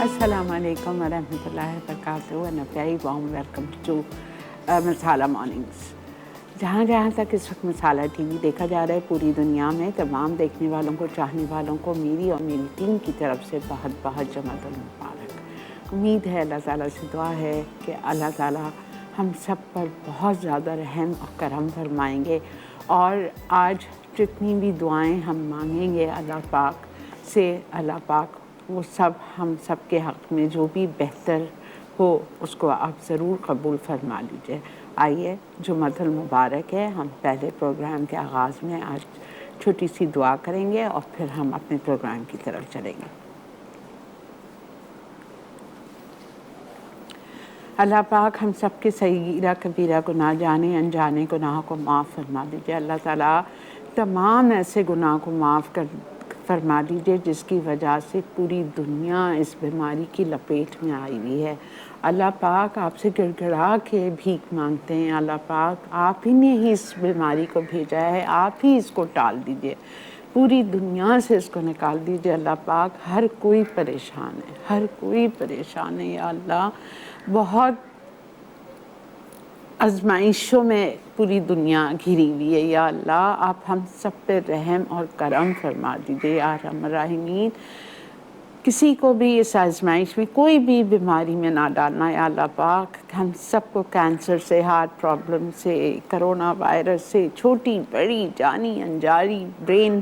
Assalamualaikum warahmatullahi wabarakatuh and a very warm welcome to masala mornings. जहाँ तक इस वक्त मसाला टीवी देखा जा रहा है पूरी दुनिया में, तमाम देखने वालों को, चाहने वालों को मेरी और मेरी टीम की तरफ से बहुत बहुत जुमातुल मुबारक। उम्मीद है, अल्लाह ताला से दुआ है कि अल्लाह ताला हम सब पर बहुत ज़्यादा रहम और करम फरमाएंगे और आज जितनी भी दुआएं हम मांगेंगे अल्लाह पाक से, अल्लाह पाक वो सब हम सब के हक़ में जो भी बेहतर हो उसको आप ज़रूर कबूल फरमा लीजिए। आइए, जुमातुल मुबारक है। हम पहले प्रोग्राम के आगाज़ में आज छोटी सी दुआ करेंगे और फिर हम अपने प्रोग्राम की तरफ चलेंगे। अल्लाह पाक हम सब के सगीरा कबीरा गुनाह, जाने अनजाने गुनाह को माफ़ फरमा दीजिए। अल्लाह ताला तमाम ऐसे गुनाह को माफ़ फरमा दीजिए जिसकी वजह से पूरी दुनिया इस बीमारी की लपेट में आई हुई है। अल्लाह पाक आपसे गिड़गिड़ा के भीख मांगते हैं। अल्लाह पाक आप ही ने ही इस बीमारी को भेजा है, आप ही इसको टाल दीजिए, पूरी दुनिया से इसको निकाल दीजिए। अल्लाह पाक हर कोई परेशान है, हर कोई परेशान है। या अल्लाह, बहुत आज़माइशों में पूरी दुनिया घिरी हुई है। या अल्लाह, आप हम सब पे रहम और करम फरमा दीजिए। या रहमान रहीमीन, किसी को भी इस आज़माइश में, कोई भी बीमारी में ना डालना। या अल्लाह पाक हम सबको कैंसर से, हार्ट प्रॉब्लम से, कोरोना वायरस से, छोटी बड़ी जानी अनजानी ब्रेन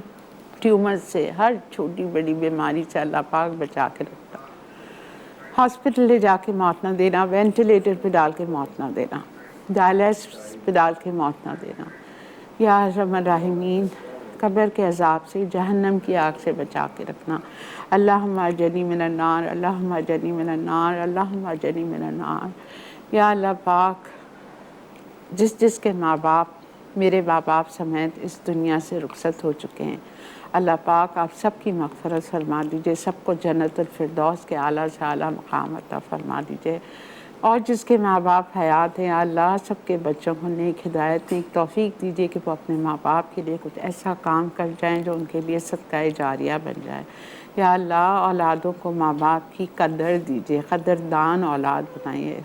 ट्यूमर से, हर छोटी बड़ी बीमारी से अल्लाह पाक बचा के रखता। हॉस्पिटल ले जाके मौत ना देना, वेंटिलेटर पे डाल के मौत ना देना, डायलिसिस पे डाल के मौत ना देना। या रहमान रहीमीन, कब्र के अज़ाब से, जहन्नम की आग से बचा के रखना। अल्लाहुम्मा अजरनी मिनन नार, अल्लाहुम्मा अजरनी मिनन नार, अल्लाहुम्मा अजरनी मिनन नार। या अल्लाह पाक, जिसके माँ बाप, मेरे माँ बाप समेत इस दुनिया से रुखसत हो चुके हैं, अल्लाह पाक आप सबकी मग़फ़िरत फरमा दीजिए, सबको जन्नतुल फिरदौस के आला से आला मक़ाम अता फरमा दीजिए। और जिसके माँ बाप हयात हैं, अल्लाह सबके बच्चों को नेक हिदायत, नेक तौफ़ीक दीजिए कि वो अपने माँ बाप के लिए कुछ ऐसा काम कर जाएं जो उनके लिए सदका जारिया बन जाए। या अल्लाह, औलादों को माँ बाप की कदर दीजिए, कदरदान औलाद बनाइए।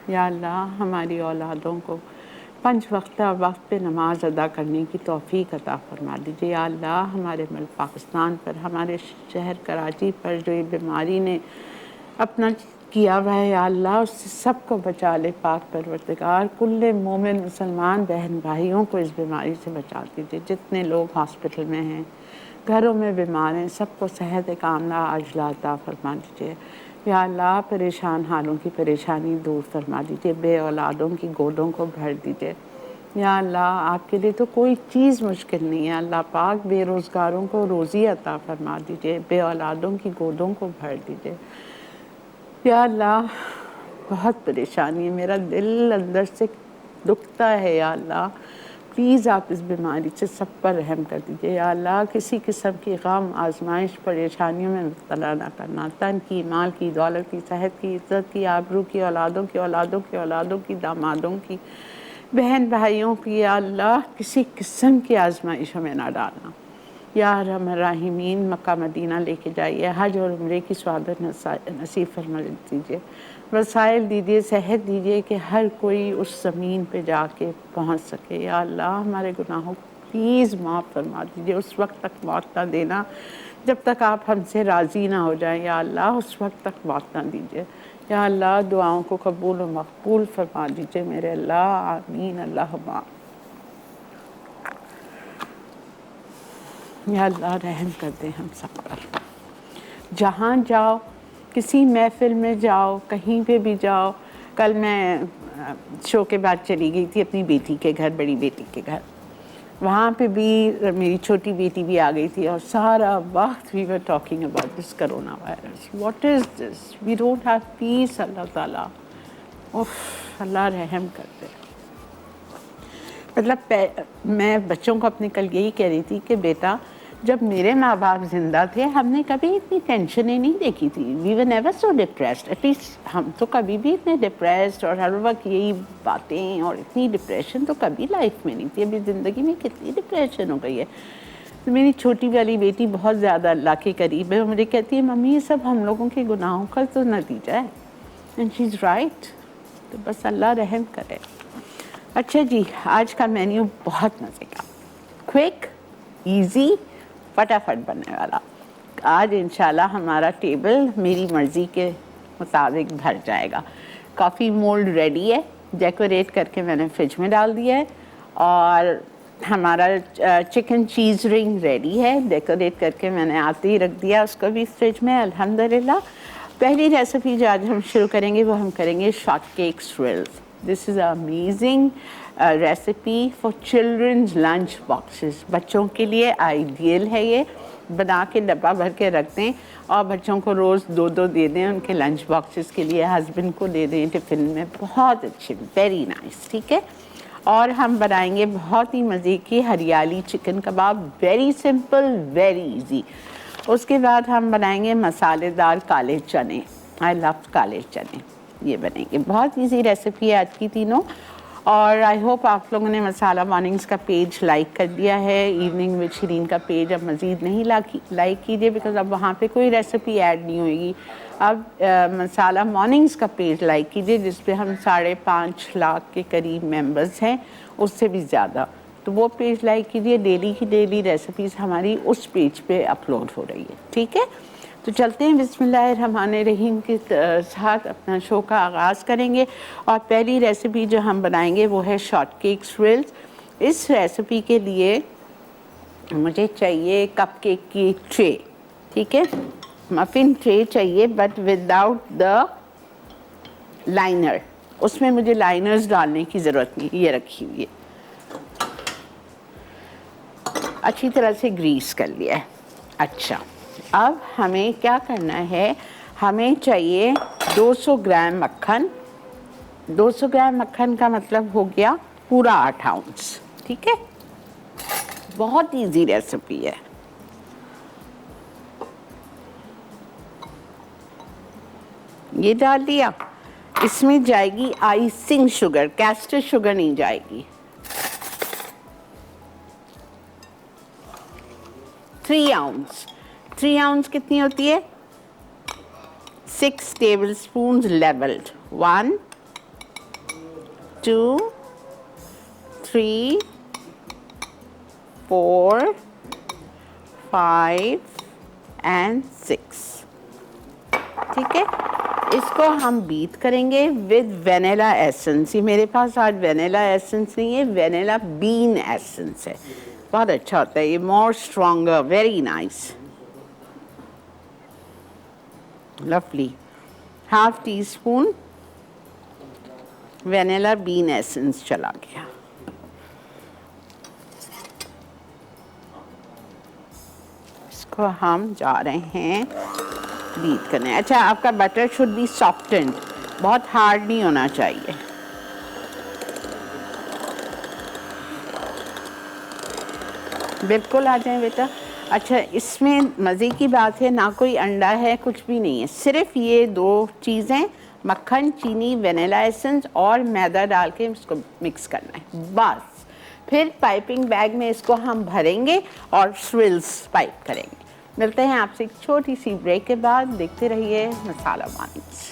या अल्लाह, हमारी औलादों को 5 वक्त पे नमाज अदा करने की तौफ़ीक अता फरमा दीजिए। या अल्लाह, हमारे मुल्क पाकिस्तान पर, हमारे शहर कराची पर जो ये बीमारी ने अपना किया हुआ है, या अल्लाह उससे सबको बचा ले पाक परवरदिगार। कुल्ले मोमिन मुसलमान बहन भाइयों को इस बीमारी से बचा दीजिए। जितने लोग हॉस्पिटल में हैं, घरों में बीमार हैं, सबको सेहत कामला आजिला अता फरमा दीजिए। या अल्लाह, परेशान हालों की परेशानी दूर फरमा दीजिए, बे औलादों की गोदों को भर दीजिए। या अल्लाह, आपके लिए तो कोई चीज़ मुश्किल नहीं है। अल्लाह पाक बेरोज़गारों को रोज़ी अता फरमा दीजिए, बे औलादों की गोदों को भर दीजिए। या अल्लाह, बहुत परेशानी है, मेरा दिल अंदर से दुखता है। या अल्लाह, प्लीज़ आप इस बीमारी से सब पर रहम कर दीजिए। या अल्लाह, किसी किस्म की गम, आजमाइश, परेशानियों में मुब्तला ना करना। तन की, माल की, दौलत की, सेहत की, इज़्ज़त की, आबरू की, औलादों की, औलादों की, औलादों की, दामादों की, बहन भाइयों की, या अल्लाह, किसी किस्म की आजमाइशों में ना डालना। या रहमान रहीमीन, मक्का मदीना लेके जाइए, हज और उम्रे की सआदत नसीब फरमा दीजिए, वसाइल दीजिए, सेहत दीजिए कि हर कोई उस ज़मीन पे जाके पहुंच सके। या अल्लाह, हमारे गुनाहों को प्लीज़ माफ़ फरमा दीजिए। उस वक्त तक मौत ना देना जब तक आप हमसे राज़ी ना हो जाएं। या अल्लाह, उस वक्त तक मौत ना दीजिए। या अल्लाह, दुआओं को कबूल और मकबूल फरमा दीजिए मेरे अल्लाह, आमीन अल्लाहुम्मा। या अल्लाह, रहम कर दे हम सब पर। जहाँ जाओ, किसी महफ़िल में जाओ, कहीं पे भी जाओ। कल मैं शो के बाद चली गई थी अपनी बेटी के घर, बड़ी बेटी के घर। वहाँ पे भी मेरी छोटी बेटी भी आ गई थी और सारा वक्त we were talking about this corona virus. What is this, we don't have peace. अल्लाह ताला, उफ, अल्लाह रहम कर दे। मतलब मैं बच्चों को अपने कल यही कह रही थी कि बेटा, जब मेरे माँ बाप ज़िंदा थे हमने कभी इतनी टेंशनें नहीं देखी थी। We were never so depressed. At least हम तो कभी भी इतने डिप्रेस्ड और हर वक्त यही बातें और इतनी डिप्रेशन तो कभी लाइफ में नहीं थी। अभी ज़िंदगी में कितनी डिप्रेशन हो गई है। तो मेरी छोटी वाली बेटी बहुत ज़्यादा अल्लाह के करीब है, मुझे कहती है मम्मी ये सब हम लोगों के गुनाहों का तो नतीजा है, एंड शी इज़ राइट। तो बस अल्लाह रहम करे। अच्छा जी, आज का मेन्यू बहुत मज़े का, क्विक, इजी, फटाफट बनने वाला। आज इंशाल्लाह हमारा टेबल मेरी मर्ज़ी के मुताबिक भर जाएगा। कॉफ़ी मोल्ड रेडी है, डेकोरेट करके मैंने फ्रिज में डाल दिया है, और हमारा चिकन चीज़ रिंग रेडी है, डेकोरेट करके मैंने आते ही रख दिया उसको भी फ्रिज में अल्हम्दुलिल्लाह। पहली रेसिपी जो आज हम शुरू करेंगे वो हम करेंगे short cake swirls. This is amazing recipe for children's lunch boxes. बच्चों के लिए आइडियल है ये, बना के डब्बा भर के रख दें और बच्चों को रोज़ 2-2 दे दें उनके लंच बॉक्सेस के लिए, हस्बैंड को दे दें टिफ़िन में, बहुत अच्छे, वेरी नाइस। ठीक है, और हम बनाएंगे बहुत ही मज़े की हरियाली चिकन कबाब, वेरी सिंपल, वेरी इजी। उसके बाद हम बनाएंगे मसालेदार काले चने, आई लव काले चने, ये बनेंगे। बहुत इजी रेसिपी है आज की तीनों। और आई होप आप लोगों ने मसाला मॉर्निंग्स का पेज लाइक कर दिया है। इवनिंग विद शिरीन का पेज अब मज़ीद नहीं लाइक कीजिए, बिकॉज अब वहाँ पे कोई रेसिपी ऐड नहीं होगी। अब मसाला मॉर्निंग्स का पेज लाइक कीजिए, जिस पे हम 5.5 लाख के करीब मेंबर्स हैं, उससे भी ज़्यादा। तो वो पेज लाइक कीजिए, डेली की डेली रेसिपीज़ हमारी उस पेज पे अपलोड हो रही है। ठीक है, तो चलते हैं बिस्मिल्लाहिर्रहमानिर्रहीम के साथ अपना शो का आगाज़ करेंगे। और पहली रेसिपी जो हम बनाएंगे वो है शॉर्ट केक स्विल्स। इस रेसिपी के लिए मुझे चाहिए कपकेक की ट्रे, ठीक है, मफ़िन ट्रे चाहिए, बट विदाउट द लाइनर। उसमें मुझे लाइनर्स डालने की ज़रूरत नहीं, ये रखी हुई है, अच्छी तरह से ग्रीस कर लिया है। अच्छा, अब हमें क्या करना है, हमें चाहिए 200 ग्राम मक्खन। 200 ग्राम मक्खन का मतलब हो गया पूरा 8 आउंस। ठीक है, बहुत इजी रेसिपी है। ये डाल दिया, इसमें जाएगी आइसिंग शुगर, कैस्टर शुगर नहीं जाएगी। 3 आउंस, 3 आउंस कितनी होती है? 6 टेबल स्पून लेवल्ड। 1 2 3 4 5 and 6। ठीक है, इसको हम बीट करेंगे विद वेनिला एसेंस। ये मेरे पास आज वेनिला एसेंस नहीं है, वेनिला बीन एसेंस है, बहुत अच्छा होता है ये, more stronger, very nice, lovely. Half teaspoon vanilla bean essence चला गया। इसको हम जा रहे हैं बीट करने। अच्छा, आपका बटर शुड बी सॉफ्टेंड, बहुत हार्ड नहीं होना चाहिए। बिल्कुल आ जाए बेटा। अच्छा, इसमें मज़े की बात है, ना कोई अंडा है, कुछ भी नहीं है, सिर्फ ये 2 चीज़ें, मक्खन, चीनी, वेनिला एसेंस और मैदा डाल के इसको मिक्स करना है, बस। फिर पाइपिंग बैग में इसको हम भरेंगे और स्विल्स पाइप करेंगे। मिलते हैं आपसे एक छोटी सी ब्रेक के बाद, देखते रहिए मसाला मॉर्निंग्स।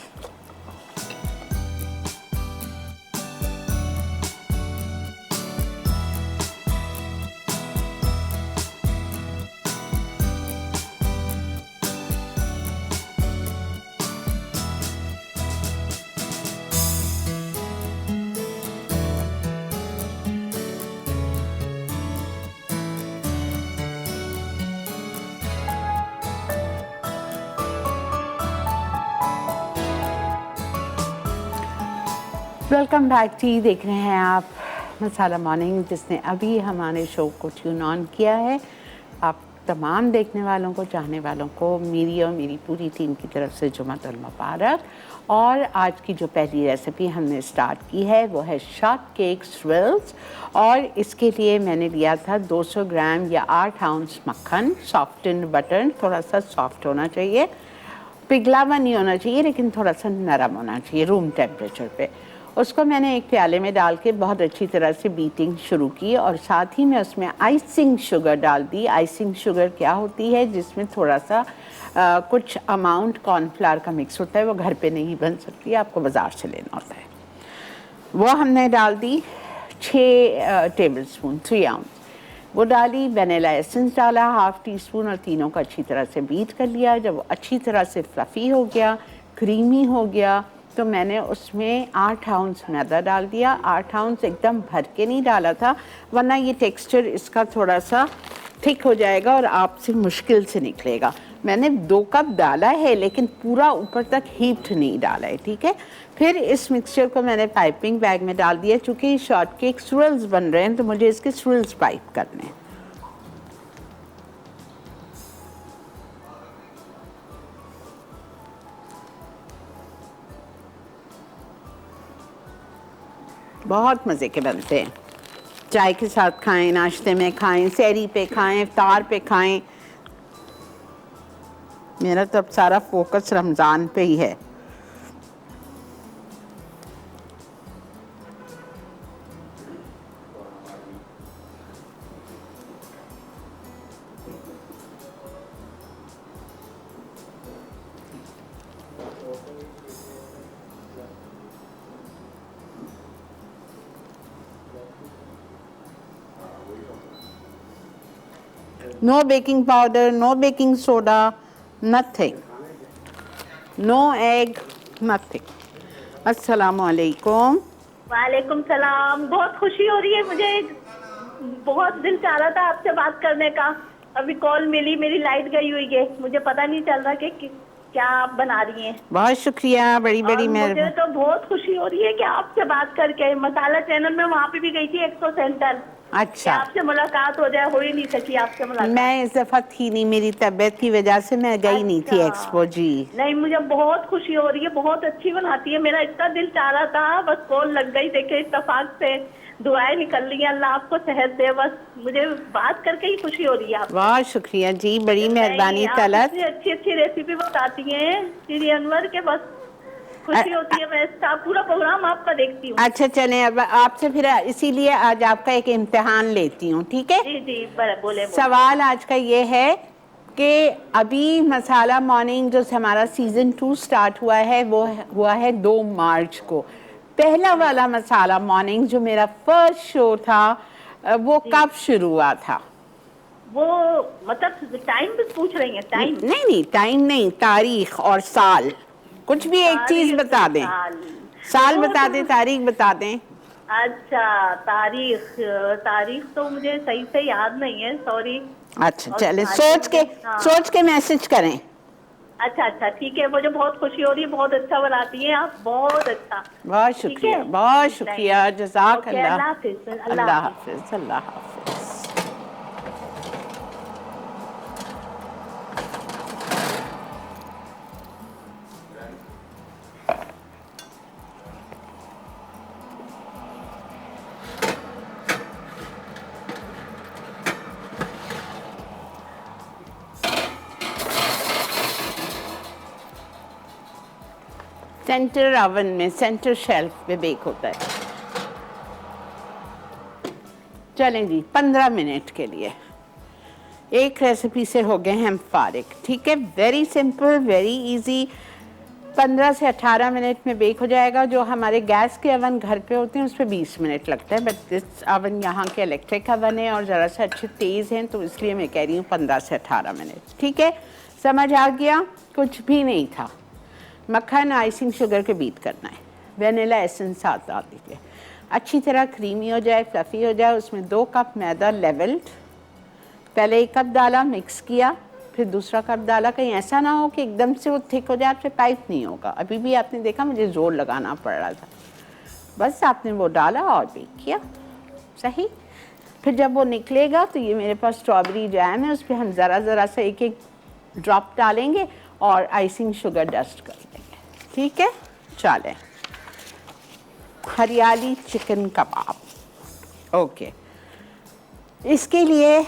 वेलकम बैक टी, देख रहे हैं आप मसाला मॉर्निंग, जिसने अभी हमारे शो को ट्यून ऑन किया है। आप तमाम देखने वालों को, चाहने वालों को मेरी और मेरी पूरी टीम की तरफ से जुम्मतुल मुबारक। और आज की जो पहली रेसिपी हमने स्टार्ट की है वो है शॉर्ट केक स्विल्स। और इसके लिए मैंने लिया था 200 ग्राम या 8 आउंस मक्खन, सॉफ्टेंड बटर, थोड़ा सा सॉफ्ट होना चाहिए, पिघला हुआ नहीं होना चाहिए, लेकिन थोड़ा सा नरम होना चाहिए, रूम टेम्परेचर पे। उसको मैंने एक प्याले में डाल के बहुत अच्छी तरह से बीटिंग शुरू की और साथ ही में उसमें आइसिंग शुगर डाल दी। आइसिंग शुगर क्या होती है, जिसमें थोड़ा सा कुछ अमाउंट कॉर्नफ्लावर का मिक्स होता है, वो घर पे नहीं बन सकती, आपको बाज़ार से लेना होता है। वो हमने डाल दी 6 टेबल स्पून, 3 आउंस वो डाली। वनीला एसेंस डाला 1/2 टीस्पून और तीनों को अच्छी तरह से बीट कर लिया। जब वो अच्छी तरह से फ्लफ़ी हो गया, क्रीमी हो गया, तो मैंने उसमें 8 आउंस मैदा डाल दिया। 8 आउंस एकदम भर के नहीं डाला था, वरना ये टेक्सचर इसका थोड़ा सा थिक हो जाएगा और आपसे मुश्किल से निकलेगा। मैंने 2 कप डाला है, लेकिन पूरा ऊपर तक हीप्ड नहीं डाला है, ठीक है। फिर इस मिक्सचर को मैंने पाइपिंग बैग में डाल दिया। चूँकि शॉर्ट केक स्विरल्स बन रहे हैं, तो मुझे इसके स्विरल्स पाइप करने हैं। बहुत मज़े के बनते हैं, चाय के साथ खाएं, नाश्ते में खाएं, सहरी पे खाएं, इफ्तार पे खाएं। मेरा तो अब सारा फोकस रमज़ान पे ही है। No baking powder, no baking soda, nothing. No egg, nothing. अस्सलामुअलैकुम। वालेकुम सलाम। बहुत खुशी हो रही है मुझे, बहुत दिल चाह रहा था आपसे बात करने का। अभी कॉल मिली, मेरी लाइट गई हुई है, मुझे पता नहीं चल रहा कि क्या आप बना रही हैं। बहुत शुक्रिया, बड़ी बड़ी मेहरबानी। मुझे तो बहुत खुशी हो रही है कि आपसे बात करके। मसाला चैनल में वहाँ पे भी गई थी एक्सपो सेंटर। अच्छा, आपसे मुलाकात हो जाए, हो ही नहीं सकी आपसे मुलाकात। मैं इस दफा थी नहीं, मेरी तबीयत की वजह से मैं गई नहीं थी एक्सपो जी। नहीं, मुझे बहुत खुशी हो रही है, बहुत अच्छी बनाती है। मेरा इतना दिल चाह रहा था, बस कॉल लग गई। देखे इत्तेफाक से दुआएं निकल रही हैं, अल्लाह आपको सेहत दे। बस मुझे बात करके ही खुशी हो रही है। बहुत शुक्रिया जी, बड़ी मेहरबानी तलत। अच्छी अच्छी रेसिपी बताती हैं श्री अनवर के, बस खुशी होती है। मैं इसका पूरा प्रोग्राम आपका देखती हूँ। अच्छा चलें, अब आपसे फिर इसीलिए आज आपका एक इम्तिहान लेती हूँ, ठीक है। जी जी, बोले। सवाल आज का ये है कि अभी मसाला मॉर्निंग जो हमारा सीज़न 2 स्टार्ट हुआ है, वो हुआ है 2 मार्च को। पहला वाला मसाला मॉर्निंग जो मेरा फर्स्ट शो था, वो कब शुरू हुआ था? वो मतलब टाइम भी पूछ रही हैं? टाइम नहीं, टाइम नहीं, तारीख और साल, कुछ भी एक चीज बता दें। साल बता दें, तारीख बता दें। अच्छा, तारीख तो मुझे सही से याद नहीं है, सॉरी। अच्छा चले, सोच के मैसेज करें। अच्छा ठीक है। मुझे बहुत खुशी हो रही है, बहुत अच्छा बनाती हैं आप, बहुत अच्छा। बहुत शुक्रिया, बहुत शुक्रिया, जज़ाक अल्लाह। अल्लाह हाफिज़। अल्लाह हाफिज़, अल्लाह हाफिज़। सेंटर ओवन में, सेंटर शेल्फ पे बेक होता है। चलें जी, 15 मिनट के लिए एक रेसिपी से हो गए हैं हम फारिग, ठीक है। Very simple, very easy. 15 से 18 मिनट में बेक हो जाएगा। जो हमारे गैस के अवन घर पे होते हैं उस पर 20 मिनट लगता है, बट दिस अवन यहाँ के इलेक्ट्रिक अवन है और ज़रा सा अच्छे तेज़ हैं, तो इसलिए मैं कह रही हूँ 15 से 18 मिनट, ठीक है। समझ आ गया? कुछ भी नहीं था। मक्खन आइसिंग शुगर के बीट करना है, वनीला एसेंस साथ डाल दीजिए, अच्छी तरह क्रीमी हो जाए, फ्लफ़ी हो जाए। उसमें 2 कप मैदा लेवल्ड, पहले 1 कप डाला, मिक्स किया, फिर दूसरा कप डाला। कहीं ऐसा ना हो कि एकदम से वो थिक हो जाए, फिर टाइट नहीं होगा। अभी भी आपने देखा मुझे ज़ोर लगाना पड़ रहा था, बस आपने वो डाला और बेक किया, सही। फिर जब वो निकलेगा तो ये मेरे पास स्ट्रॉबेरी जैम है, उस पर हम ज़रा सा एक ड्रॉप डालेंगे और आइसिंग शुगर डस्ट कर देंगे, ठीक है। चलें, हरियाली चिकन कबाब, ओके। इसके लिए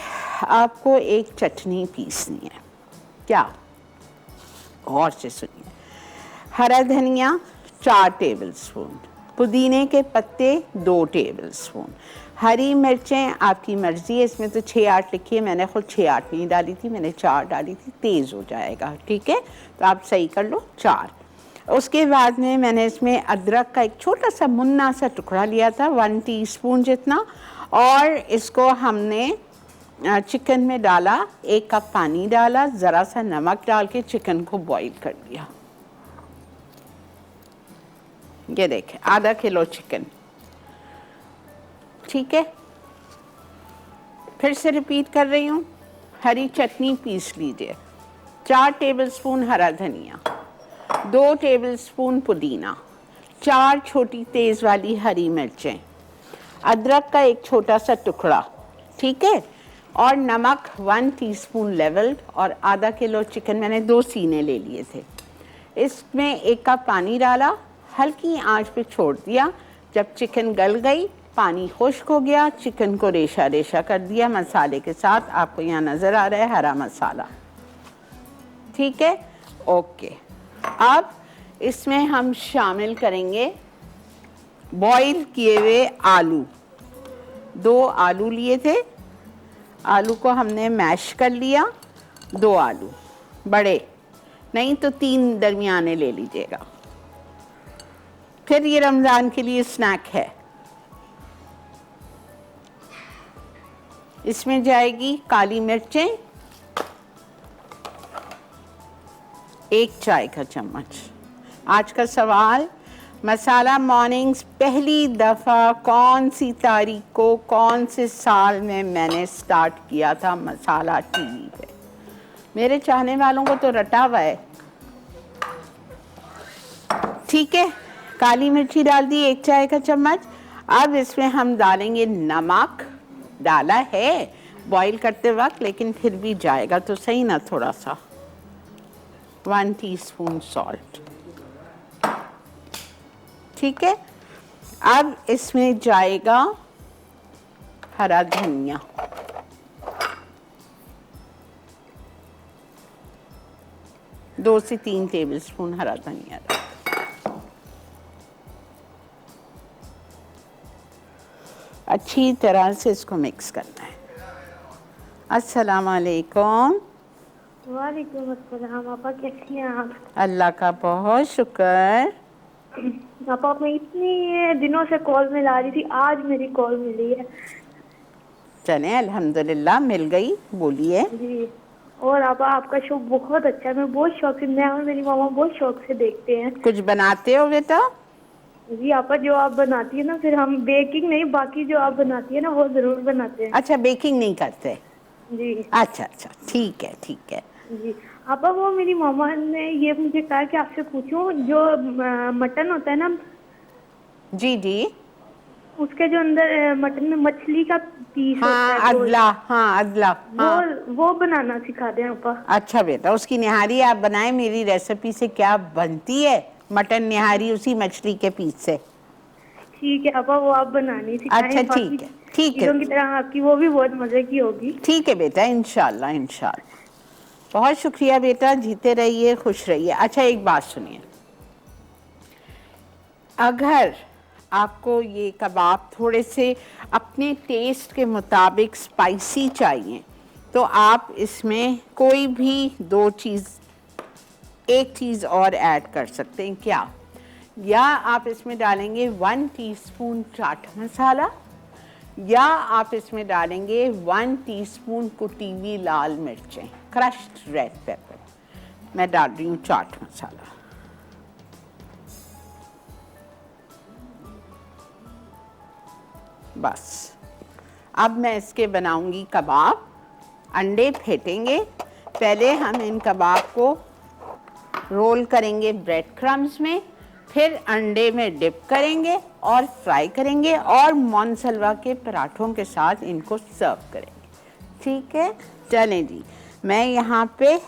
आपको एक चटनी पीसनी है। क्या? गौर से सुनिए। हरा धनिया 4 टेबल स्पून, पुदीने के पत्ते 2 टेबलस्पून, हरी मिर्चें आपकी मर्ज़ी है, इसमें तो 6-8 लिखी है, मैंने खुद 6-8 नहीं डाली थी, मैंने 4 डाली थी, तेज़ हो जाएगा, ठीक है, तो आप सही कर लो 4। उसके बाद में मैंने इसमें अदरक का एक छोटा सा मुन्ना सा टुकड़ा लिया था, 1 टीस्पून जितना, और इसको हमने चिकन में डाला, 1 कप पानी डाला, ज़रा सा नमक डाल के चिकन को बॉईल कर लिया। ये देखें आधा किलो चिकन, ठीक है। फिर से रिपीट कर रही हूँ, हरी चटनी पीस लीजिए, 4 टेबलस्पून हरा धनिया, 2 टेबलस्पून पुदीना, 4 छोटी तेज़ वाली हरी मिर्चें, अदरक का एक छोटा सा टुकड़ा, ठीक है, और नमक 1 टीस्पून लेवल्ड, और आधा किलो चिकन मैंने 2 सीने ले लिए थे। इसमें 1 कप पानी डाला, हल्की आंच पे छोड़ दिया, जब चिकन गल गई, पानी खुश्क हो गया, चिकन को रेशा रेशा कर दिया मसाले के साथ, आपको यहाँ नज़र आ रहा है हरा मसाला, ठीक है, ओके। अब इसमें हम शामिल करेंगे बॉईल किए हुए आलू, 2 आलू लिए थे, आलू को हमने मैश कर लिया, 2 आलू बड़े, नहीं तो 3 दरमियाने ले लीजिएगा। फिर ये रमज़ान के लिए स्नैक है, इसमें जाएगी काली मिर्चें 1 चाय का चम्मच। आज का सवाल, मसाला मॉर्निंग्स पहली दफ़ा कौन सी तारीख को कौन से साल में मैंने स्टार्ट किया था मसाला टीवी पे? मेरे चाहने वालों को तो रटा हुआ है, ठीक है। काली मिर्ची डाल दी 1 चाय का चम्मच। अब इसमें हम डालेंगे नमक, डाला है बॉईल करते वक्त, लेकिन फिर भी जाएगा तो सही ना थोड़ा सा, 1 टीस्पून सॉल्ट, ठीक है। अब इसमें जाएगा हरा धनिया, दो से 3 टेबलस्पून हरा धनिया, अच्छी तरह से इसको मिक्स करना है। अस्सलाम वालेकुम। वालेकुम अस्सलाम। आपा कैसी हैं आप? अल्लाह का बहुत शुक्र। आपा मैं इतनी दिनों से कॉल मिला रही थी, आज मेरी कॉल मिली है। चलें अल्हम्दुलिल्लाह मिल गई, बोलिए। जी, और आपा आपका शो बहुत अच्छा है, मैं बहुत शौक से, मैं और मेरी मामा बहुत शौक से देखते हैं। कुछ बनाते हो बेटा? जी आपा, जो आप बनाती है ना, फिर हम बेकिंग नहीं, बाकी जो आप बनाती है ना वो जरूर बनाते हैं। अच्छा, बेकिंग नहीं करते? जी अच्छा अच्छा, ठीक है ठीक है। जी आपा, वो मेरी मामा ने ये मुझे कहा कि आपसे पूछूं, जो मटन होता है ना, जी जी, उसके जो अंदर मटन में मछली का पीस होता हाँ है, अदला, हाँ अदला, हाँ। वो बनाना सिखा दें आपा। अच्छा बेटा, उसकी निहारी आप बनाएं, मेरी रेसिपी से क्या बनती है मटन निहारी, उसी मछली के पीस से। ठीक है आपा, वो आप बनानी सिखाएं। अच्छा बाकी ठीक है, ठीक है, चीज़ों की तरह आपकी वो भी बहुत मजे की होगी। ठीक है बेटा, इंशाल्लाह इंशाल्लाह। बहुत शुक्रिया बेटा, जीते रहिए, खुश रहिए। अच्छा एक बात सुनिए, अगर आपको ये कबाब थोड़े से अपने टेस्ट के मुताबिक स्पाइसी चाहिए तो आप इसमें कोई भी एक चीज़ और ऐड कर सकते हैं। क्या? या आप इसमें डालेंगे 1 टीस्पून चाट मसाला, या आप इसमें डालेंगे 1 टीस्पून कुटी हुई लाल मिर्चें, क्रश्ड रेड पेपर। मैं डाल रही हूँ चाट मसाला। बस अब मैं इसके बनाऊंगी कबाब। अंडे फेंटेंगे, पहले हम इन कबाब को रोल करेंगे ब्रेड क्रम्स में, फिर अंडे में डिप करेंगे और फ्राई करेंगे, और मोनसलवा के पराठों के साथ इनको सर्व करेंगे। ठीक है, चलें जी, मैं यहाँ पे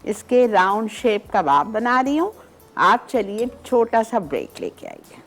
इसके राउंड शेप कबाब बना रही हूँ। आप चलिए छोटा सा ब्रेक लेके आइए।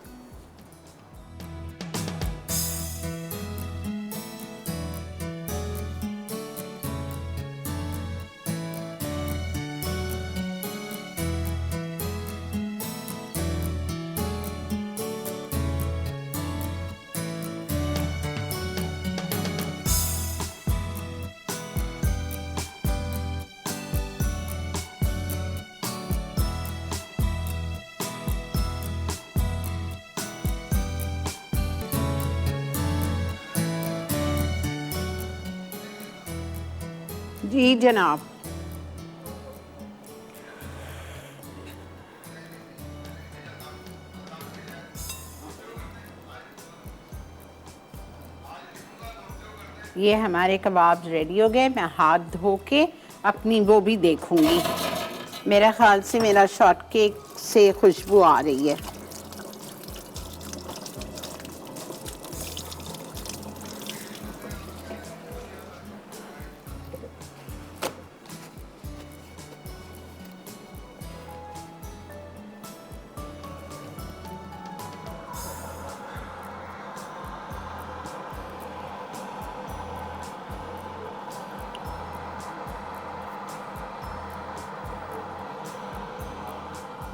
जी जनाब। ये हमारे कबाब रेडी हो गए। मैं हाथ धो के अपनी वो भी देखूंगी। मेरा ख्याल से मेरा शॉर्ट केक से खुशबू आ रही है।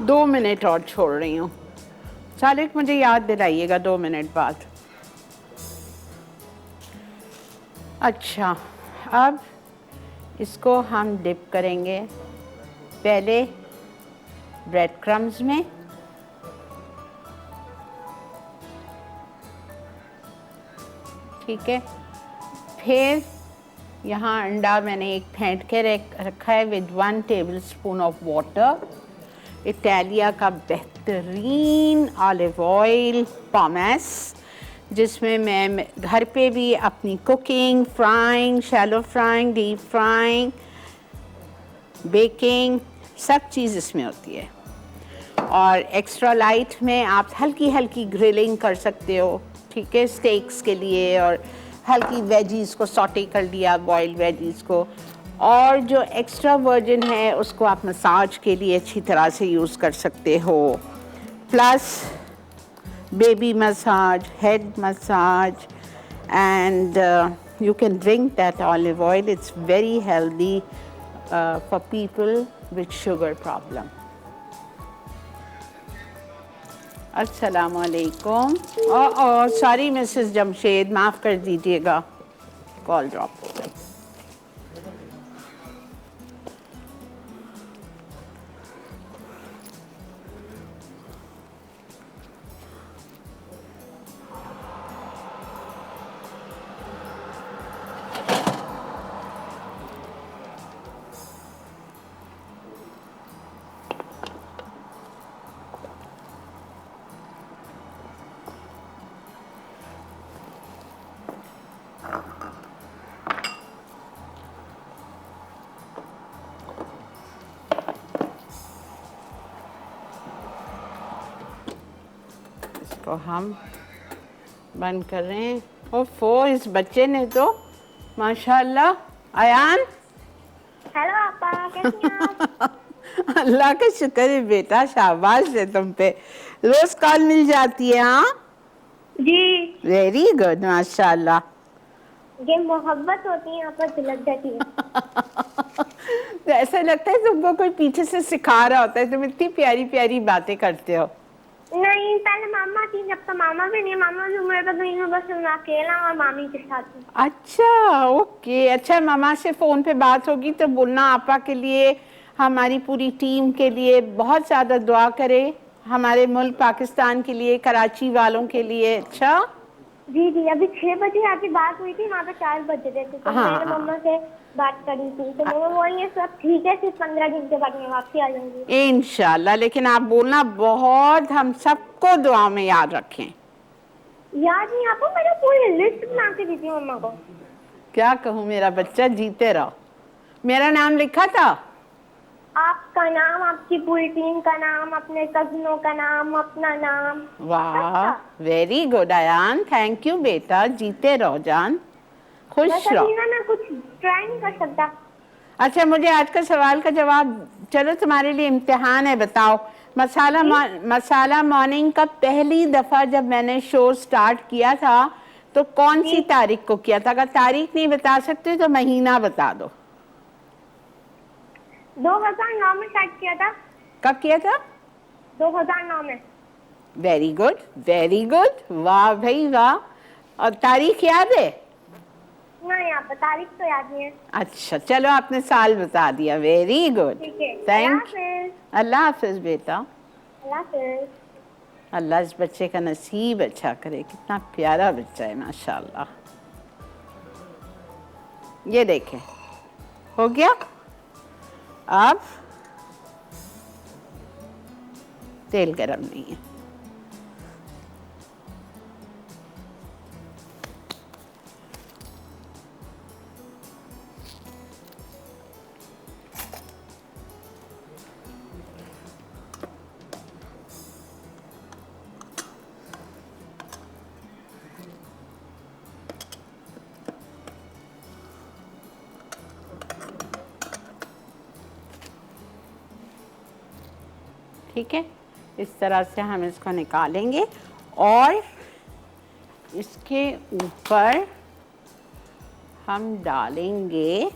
दो मिनट और छोड़ रही हूँ। सालिक मुझे याद दिलाइएगा 2 मिनट बाद। अच्छा, अब इसको हम डिप करेंगे पहले ब्रेड क्रम्स में, ठीक है। फिर यहाँ अंडा मैंने एक फेंट के रखा है with 1 tablespoon of water. Italia का बेहतरीन ऑलिव ऑयल पॉमेस, जिसमें मैं घर पे भी अपनी cooking, frying, shallow frying, deep frying, baking, सब चीज़ इसमें होती है। और एक्स्ट्रा लाइट में आप हल्की हल्की ग्रिलिंग कर सकते हो, ठीक है, स्टेक्स के लिए। और हल्की वेजीज़ को सॉटे कर लिया, बॉइल्ड वेजीज़ को। और जो एक्स्ट्रा वर्जिन है उसको आप मसाज के लिए अच्छी तरह से यूज़ कर सकते हो। Plus baby massage, head massage, and you can drink that olive oil. It's very healthy for people with sugar problem. अस्सलाम वालेकुम। और सॉरी मिसेस जमशेद, माफ़ कर दीजिएगा, कॉल ड्रॉप हो गई। इसको हम बंद कर रहे हैं। ओफो, इस बच्चे ने तो माशाल्लाह। अयान, हेलो आपा, कैसी हैं आप? अल्लाह का शुक्र है बेटा, शाबाश है तुम पे। रोज कॉल मिल जाती है? हाँ जी, वेरी गुड माशाल्लाह। ये मोहब्बत होती है, आपा तिलक जाती है। तो ऐसा लगता है तुमको कोई पीछे से सिखा रहा होता है, तुम इतनी प्यारी प्यारी बातें करते हो। नहीं, पहले मामा थी, जब तो मामा भी नहीं, मामा भी उम्र पे गई हूँ, बस मैं अकेला और मामी के साथ हूँ। अच्छा ओके। अच्छा, मामा से फ़ोन पे बात होगी तो बोलना आपा के लिए, हमारी पूरी टीम के लिए बहुत ज़्यादा दुआ करे, हमारे मुल्क पाकिस्तान के लिए, कराची वालों के लिए। अच्छा जी जी, अभी 6 बजे आपकी बात हुई थी, वहाँ पे 4 बज रहे थे, तो हाँ, मैंने हाँ। मम्मा से बात करी थी, तो मम्मा बोली है सब ठीक है, सिर्फ 15 दिन के बाद मैं वापसी आ जाऊंगी। इंशाल्लाह। लेकिन आप बोलना बहुत, हम सबको दुआ में याद रखें। याद नहीं, आपको मैंने पूरी लिस्ट बना के दी थी मम्मा को। क्या कहूँ मेरा बच्चा, जीते रहो। मेरा नाम लिखा था? आपका नाम, आपकी पूरी टीम का नाम, अपने कजनों का नाम, अपना नाम। वाह very good Ayaan, thank you बेटा, जीते रहो जान, खुश रहो। मैं कुछ ट्राई नहीं कर सकता। अच्छा, मुझे आज का सवाल का जवाब, चलो तुम्हारे लिए इम्तिहान है, बताओ। मसाला मॉर्निंग का पहली दफ़ा जब मैंने शो स्टार्ट किया था तो कौन सी तारीख को किया था? अगर तारीख नहीं बता सकते तो महीना बता दो। 2009 में स्टार्ट किया था। कब किया था? 2009 में। वेरी गुड, वेरी गुड, वाह भाई वाह। और तारीख याद है? नहीं, आप तारीख तो याद नहीं है। अच्छा चलो, आपने साल बता दिया, वेरी गुड, ठीक है, थैंक। अल्लाह हाफिज बेटा। अल्लाह हाफिज। अल्लाह इस बच्चे का नसीब अच्छा करे, कितना प्यारा बच्चा है माशाल्लाह। ये देखें, हो गया। अब तेल गरम नहीं है। ठीक है, इस तरह से हम इसको निकालेंगे और इसके ऊपर हम डालेंगे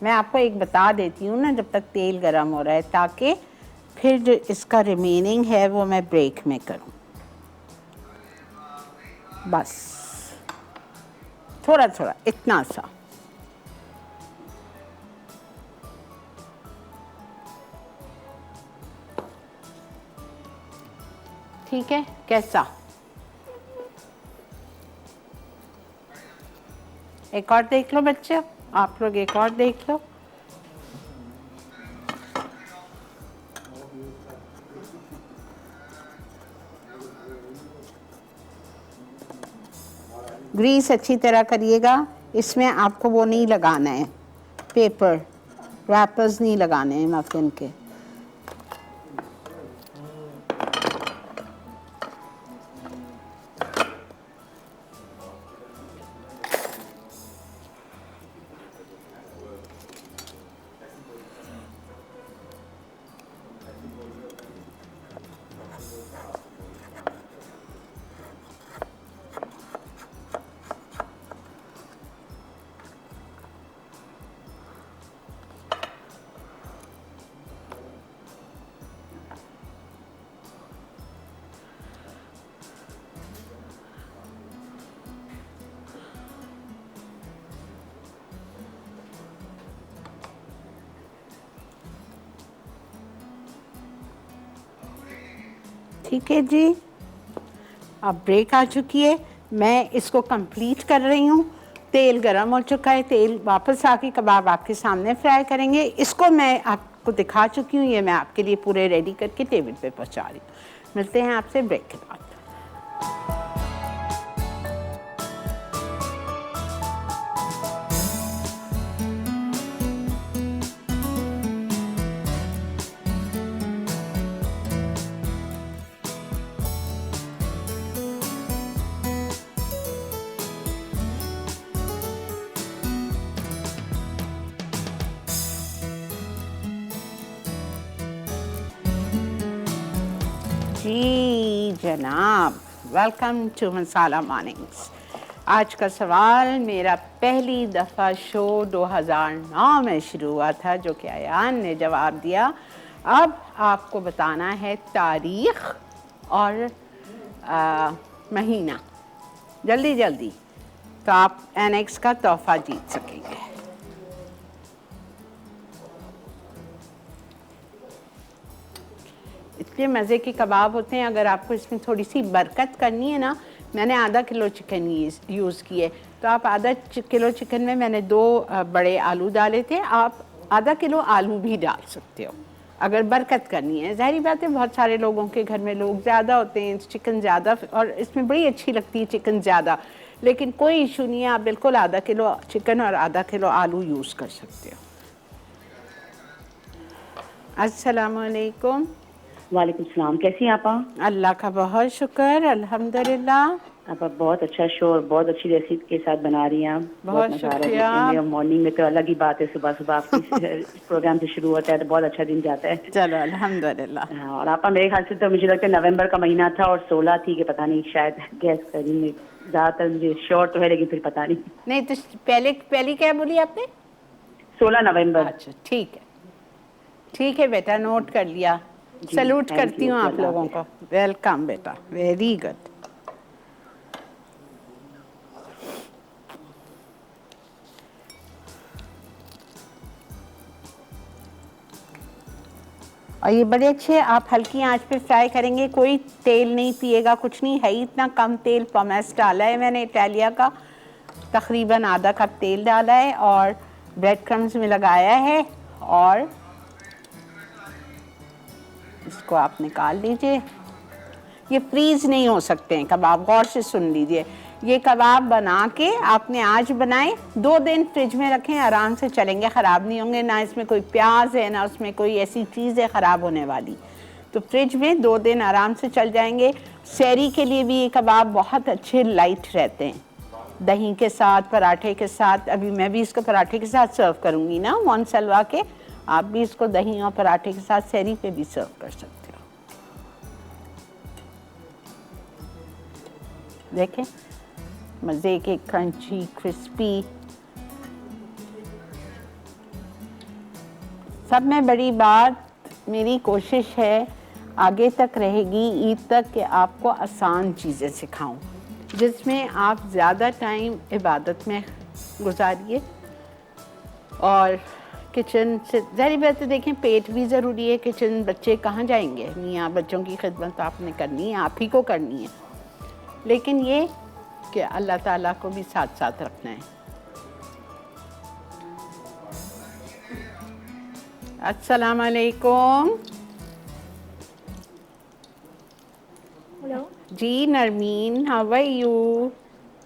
मैं आपको एक बता देती हूँ ना जब तक तेल गरम हो रहा है, ताकि फिर जो इसका रिमेनिंग है वो मैं ब्रेक में करूँ। बस थोड़ा थोड़ा इतना सा। ठीक है, कैसा? एक और देख लो बच्चे, आप लोग एक और देख लो। ग्रीस अच्छी तरह करिएगा। इसमें आपको वो नहीं लगाना है, पेपर रैपर्स नहीं लगाने हैं मफिन के। ठीक है जी, अब ब्रेक आ चुकी है। मैं इसको कंप्लीट कर रही हूँ। तेल गरम हो चुका है, तेल वापस आके कबाब आपके सामने फ्राई करेंगे। इसको मैं आपको दिखा चुकी हूँ, ये मैं आपके लिए पूरे रेडी करके टेबल पे पहुँचा रही हूँ। मिलते हैं आपसे ब्रेक के बाद। जी जनाब, वेलकम टू मसाला मॉर्निंग्स। आज का सवाल मेरा पहली दफ़ा शो 2009 में शुरू हुआ था, जो कि अयान ने जवाब दिया। अब आपको बताना है तारीख़ और महीना, जल्दी जल्दी, तो आप एनेक्स का तोहफ़ा जीत सकेंगे। इतने मज़े के कबाब होते हैं। अगर आपको इसमें थोड़ी सी बरकत करनी है ना, मैंने आधा किलो चिकन यूज़ किए, तो आप आधा किलो चिकन में मैंने 2 बड़े आलू डाले थे। आप आधा किलो आलू भी डाल सकते हो अगर बरकत करनी है। ज़ाहिर बात है, बहुत सारे लोगों के घर में लोग ज़्यादा होते हैं, चिकन ज़्यादा, और इसमें बड़ी अच्छी लगती है चिकन ज़्यादा, लेकिन कोई इशू नहीं है। आप बिल्कुल आधा किलो चिकन और आधा किलो आलू यूज़ कर सकते हो। अस्सलामुअलैकुम। वालेकुम सलाम। कैसी हैं आपा? अल्लाह का बहुत शुक्र, अल्हम्दुलिल्लाह। आपा बहुत अच्छा शो और बहुत अच्छी रेसिपी के साथ बना रही हैं आप। बहुत मजा आ रहा है शुक्रिया। देखने में। और मॉर्निंग में तो अलग ही बात है, सुबह सुबह आपकी प्रोग्राम से शुरू होता है तो बहुत अच्छा दिन जाता है। चलो अल्हम्दुलिल्लाह। हाँ, और आपा मेरे ख्याल से तो मुझे लगता है नवंबर का महीना था और 16 थी, कि पता नहीं, शायद गैस करेंगे। ज़्यादातर मुझे श्योर तो है, लेकिन फिर पता नहीं। नहीं तो पहली क्या बोली आपने? 16 नवंबर। अच्छा ठीक है, ठीक है बेटा, नोट कर लिया। जी, सैल्यूट थैंक करती यू। हूँ आप अल्लाह लोगों हाफ़िज़। को। वेलकम बेटा, वेरी गुड। और ये बड़े अच्छे आप हल्की आंच पे फ्राई करेंगे, कोई तेल नहीं पिएगा, कुछ नहीं है, इतना कम तेल पोमेस डाला है मैंने इटालिया का, तकरीबन आधा कप तेल डाला है और ब्रेड क्रम्स में लगाया है और इसको आप निकाल लीजिए। ये फ्रीज नहीं हो सकते हैं कबाब, गौर से सुन लीजिए। ये कबाब बना के आपने आज बनाए, 2 दिन फ्रिज में रखें, आराम से चलेंगे, ख़राब नहीं होंगे। ना इसमें कोई प्याज है ना उसमें कोई ऐसी चीज़ है ख़राब होने वाली, तो फ्रिज में 2 दिन आराम से चल जाएंगे। सहरी के लिए भी ये कबाब बहुत अच्छे लाइट रहते हैं, दही के साथ, पराठे के साथ। अभी मैं भी इसको पराठे के साथ सर्व करूँगी ना मोहन सलवा के, आप भी इसको दही और पराठे के साथ सहरी पे भी सर्व कर सकते हो। देखें मज़े के क्रंची क्रिस्पी। सब में बड़ी बात, मेरी कोशिश है आगे तक रहेगी ईद तक कि आपको आसान चीज़ें सिखाऊं, जिसमें आप ज़्यादा टाइम इबादत में गुजारिए और किचन से ज़ाहिर बात है, देखें पेट भी ज़रूरी है। किचन बच्चे कहाँ जाएंगे, मियाँ बच्चों की खिदमत आपने करनी है, आप ही को करनी है, लेकिन ये कि अल्लाह ताला को भी साथ साथ रखना है। अस्सलाम वालेकुम। Hello ji Narmeen, how are you?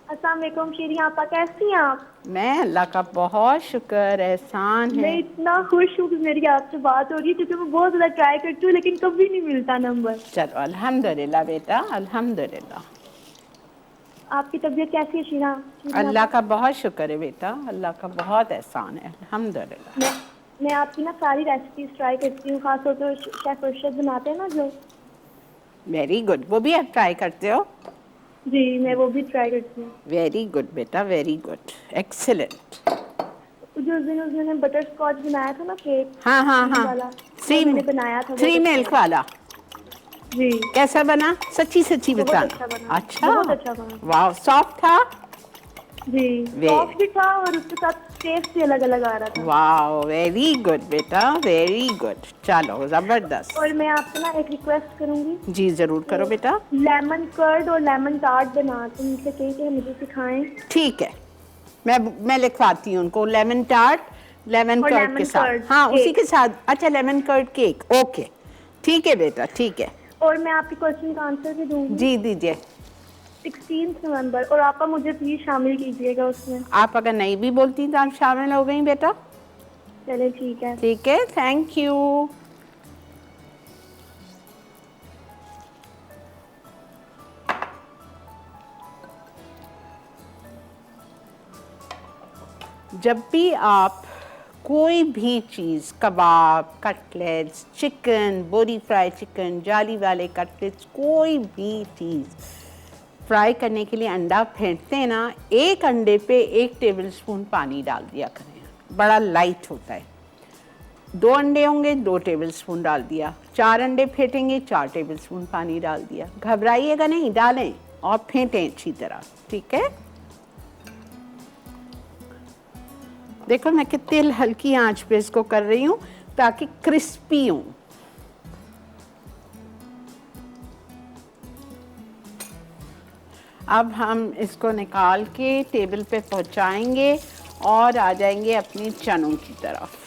अस्सलाम वालेकुम शीरी आपा, कैसी हैं आप? मैं अल्लाह का बहुत शुक्र, एहसान मैं है। इतना खुश हूँ कि मेरी आपसे बात हो रही है, क्योंकि मैं बहुत ज़्यादा ट्राई करती हूँ लेकिन कभी नहीं मिलता नंबर। चलो अल्हम्दुलिल्लाह बेटा, अल्हम्दुलिल्लाह। आपकी तबीयत कैसी है शीरा? अल्लाह का बहुत शुक्र है बेटा, अल्लाह का बहुत एहसान है, अल्हम्दुलिल्लाह। मैं आपकी ना सारी रेसिपीज ट्राई करती हूँ, खासतौर पर शेफ अरशद बनाते हैं ना जो। वेरी गुड, वो भी आप ट्राई करते हो? जी मैं वो भी ट्राई करती हूँ। वेरी गुड बेटा, वेरी गुड, एक्सीलेंट। जो उस दिन उसने बटर स्कॉच बनाया था ना केक, हाँ हाँ cream हाँ, वाला, वो मैंने बनाया था। 3 मिल्क वाला जी कैसा बना? सच्ची सच्ची बहुत बताना। अच्छा बना। अच्छा, बहुत अच्छा बना। वाह, सॉफ्ट था? जी सॉफ्ट भी था और उसके साथ टेस्ट भी अलग अलग आ रहा था। वाह, वेरी गुड बेटा, वेरी गुड। चलो जबरदस्त। और मैं आपसे ना एक रिक्वेस्ट करूंगी। जी जरूर करो बेटा। लेमन कर्ड और लेमन टार्ट बनाते हैं, मुझसे कहीं कहीं मुझे सिखाएं। ठीक है, मैं लिखवाती हूँ उनको, लेमन टार्ट लेमन और कर्ड लेमन के साथ। कर्ड हाँ केक। उसी के साथ। अच्छा लेमन कर्ड केक, ओके ठीक है बेटा, ठीक है। और मैं आपके क्वेश्चन का आंसर भी दूंगी। जी दीजिए। 16 नवंबर, और आपका मुझे प्लीज शामिल कीजिएगा उसमें। आप अगर नहीं भी बोलती तो आप शामिल हो गई बेटा। चले ठीक है। ठीक है, थैंक यू। जब भी आप कोई भी चीज़, कबाब, कटलेट्स, चिकन, बोरी फ्राई चिकन, जाली वाले कटलेट्स, कोई भी चीज़ फ्राई करने के लिए अंडा फेंटते हैं ना, एक अंडे पे 1 टेबलस्पून पानी डाल दिया करें, बड़ा लाइट होता है। 2 अंडे होंगे 2 टेबलस्पून डाल दिया, 4 अंडे फेंटेंगे 4 टेबलस्पून पानी डाल दिया। घबराइएगा नहीं, डालें और फेंटें अच्छी तरह, ठीक है। देखो मैं कितनी हल्की आंच पे इसको कर रही हूँ ताकि क्रिस्पी हो। अब हम इसको निकाल के टेबल पे पहुंचाएंगे और आ जाएंगे अपनी चनों की तरफ।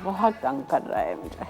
बहुत तंग कर रहा है मुझे।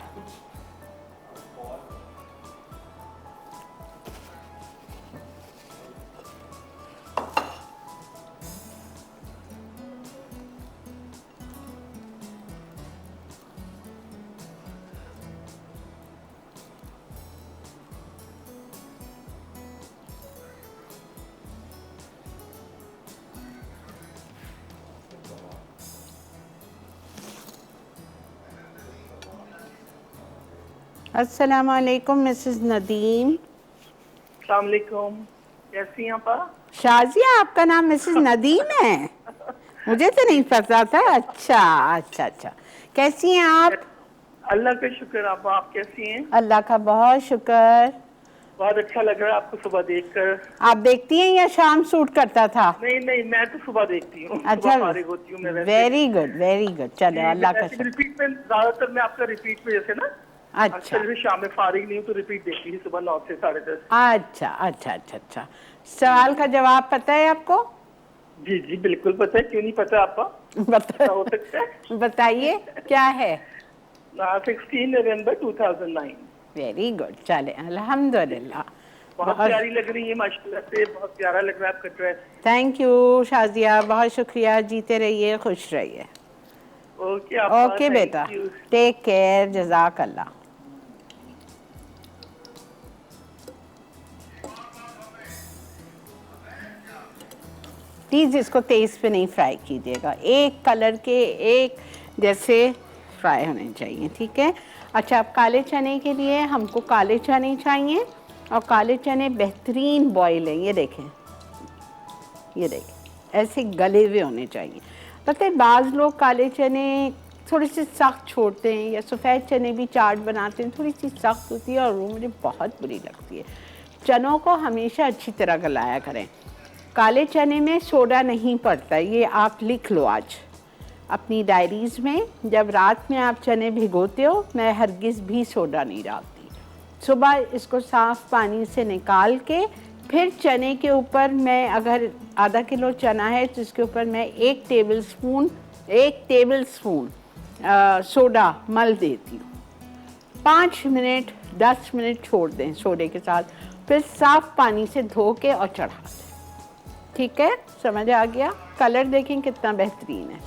अस्सलाम वालेकुम मिसेस नदीम। अस्सलाम वालेकुम, कैसी हैं आपा? शाजिया, आपका नाम मिसेस नदीम है? मुझे तो नहीं पता था। अच्छा अच्छा अच्छा, कैसी हैं आप? अल्लाह का शुक्र। आप कैसी हैं? अल्लाह का बहुत शुक्र। बहुत अच्छा लग रहा है आपको सुबह देखकर। आप देखती हैं या शाम सूट करता था? नहीं नहीं, मैं तो सुबह देखती हूँ। अच्छा, सुबह फारिग होती हूँ मैं वैसे। Very good very good. चलो अल्लाह का शुक्र। रिपीट में ज्यादातर मैं आपका रिपीट में जैसे ना, अच्छा अक्सर शाम में फारिग नहीं हूँ तो रिपीट देखती थी सुबह 9 से 10:30। अच्छा अच्छा अच्छा अच्छा। सवाल का जवाब पता है आपको? जी जी बिल्कुल पता है, क्यों नहीं पता आपको? पता हो सकता है। बताइए क्या है? 16 नवंबर 2009। वेरी गुड, चले अल्हम्दुलिल्लाह। बहुत प्यारी लग रही है माशाल्लाह से, बहुत प्यारा लग रहा है आपका ड्रेस। थैंक यू शाजिया, बहुत शुक्रिया। जीते रहिए, खुश रहिए। ओके आपा, ओके बेटा, थैंक यू। टेक केयर, जज़ाक अल्लाह। प्लीज़ इसको तेज़ पे नहीं फ्राई कीजिएगा, एक कलर के एक जैसे फ्राई होने चाहिए, ठीक है। अच्छा, अब काले चने के लिए हमको काले चने चाहिए, और काले चने बेहतरीन बॉयल हैं। ये देखें, ये देखें, ऐसे गले हुए होने चाहिए। पता है बाज़ लोग काले चने थोड़े से सख्त छोड़ते हैं, या सफ़ेद चने भी चाट बनाते हैं, थोड़ी सी सख्त होती है और वो मुझे बहुत बुरी लगती है। चनों को हमेशा अच्छी तरह गलाया करें। काले चने में सोडा नहीं पड़ता, ये आप लिख लो आज अपनी डायरीज़ में। जब रात में आप चने भिगोते हो, मैं हरगिज़ भी सोडा नहीं डालती। सुबह इसको साफ़ पानी से निकाल के फिर चने के ऊपर मैं, अगर आधा किलो चना है तो इसके ऊपर मैं 1 टेबल स्पून सोडा मल देती हूँ। 5 मिनट 10 मिनट छोड़ दें सोडे के साथ, फिर साफ़ पानी से धो के और चढ़ा दें। ठीक है, समझ आ गया? कलर देखें कितना बेहतरीन है।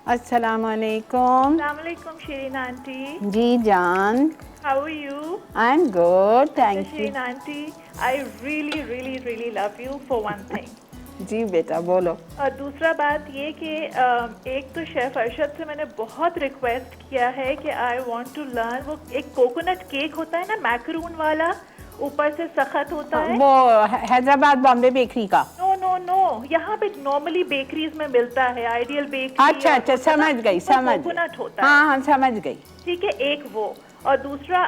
अस्सलाम वालेकुम। Assalamualaikum, Shirin auntie. जी जान, How are you? I am good, thank you. Shirin auntie, I really love you for one thing. जी बेटा बोलो। और दूसरा बात ये कि एक तो शेफ अरशद से मैंने बहुत रिक्वेस्ट किया है कि आई वांट टू लर्न, वो एक कोकोनट केक होता है ना मैकरून वाला, ऊपर से सख्त होता है। वो हैदराबाद बॉम्बे बेकरी का? नो नो नो, यहाँ पे नॉर्मली बेकरीज में मिलता है, आइडियल बेकरी। अच्छा अच्छा, समझ गई समझ गई। कोकोनट होता है। हाँ हाँ समझ गई। ठीक है, एक वो, और दूसरा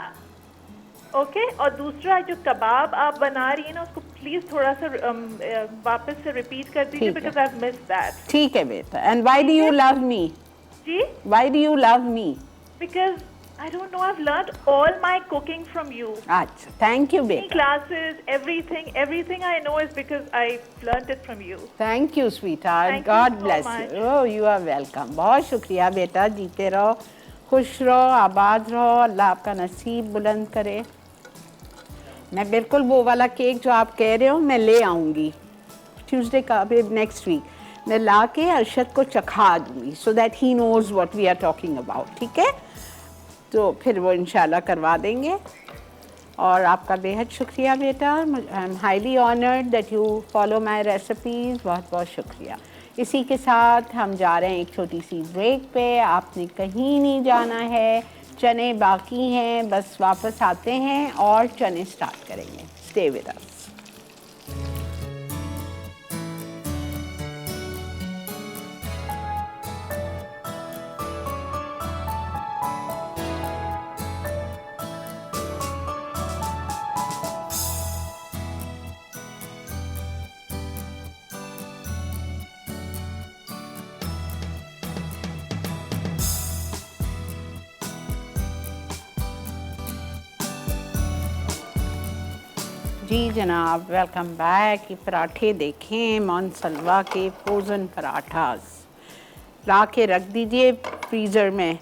ओके, और दूसरा जो कबाब आप बना रही है ना, उसको प्लीज थोड़ा सा वापस से रिपीट कर दीजिए, ठीक है। Because I miss that. ठीक है बेटा। And why do you love me? जी, why do you love me? Because I don't know, I've learned all my cooking from you. अच्छा, थैंक यू बेटा। Classes, everything I know is because I learned it from you. Thank you sweetheart, Thank you God so bless much. You. Oh you are welcome. बहुत शुक्रिया बेटा, जीते रहो, खुश रहो, आबाद रहो, अल्लाह आपका नसीब बुलंद करे। मैं बिल्कुल वो वाला केक जो आप कह रहे हो मैं ले आऊँगी ट्यूसडे का, नेक्स्ट वीक मैं ला के अरशद को चखा दूँगी, so that he knows what we are talking about. ठीक है, तो फिर वो इंशाल्लाह करवा देंगे। और आपका बेहद शुक्रिया बेटा, I am highly honoured that you follow my recipes. बहुत बहुत शुक्रिया। इसी के साथ हम जा रहे हैं एक छोटी सी ब्रेक पे। आपने कहीं नहीं जाना है, चने बाकी हैं, बस वापस आते हैं और चने स्टार्ट करेंगे। Stay with us. जी जनाब, वेलकम बैक। ये पराठे देखें, मानसलवा के फ्रोज़न पराठास ला के रख दीजिए फ्रीज़र में।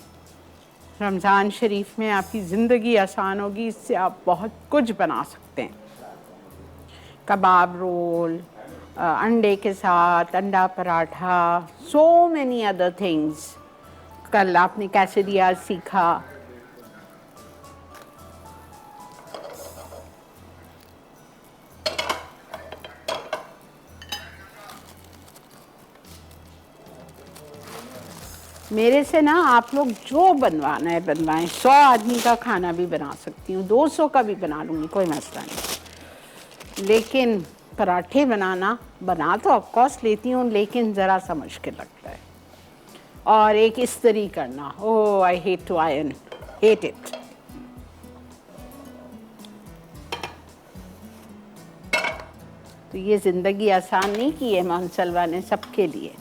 रमज़ान शरीफ में आपकी ज़िंदगी आसान होगी, इससे आप बहुत कुछ बना सकते हैं। कबाब रोल, अंडे के साथ अंडा paratha, so many other things. कल आपने कैसेडिया सीखा। मेरे से ना आप लोग जो बनवाना है बनवाएं। 100 आदमी का खाना भी बना सकती हूँ, 200 का भी बना लूँगी, कोई मसला नहीं। लेकिन पराठे बनाना, बना तो ऑफकोर्स लेती हूँ, लेकिन ज़रा सा मुश्किल लगता है। और एक इस्त्री करना, oh I hate to iron, hate it. तो ये ज़िंदगी आसान नहीं की है मानसलवा ने सबके लिए।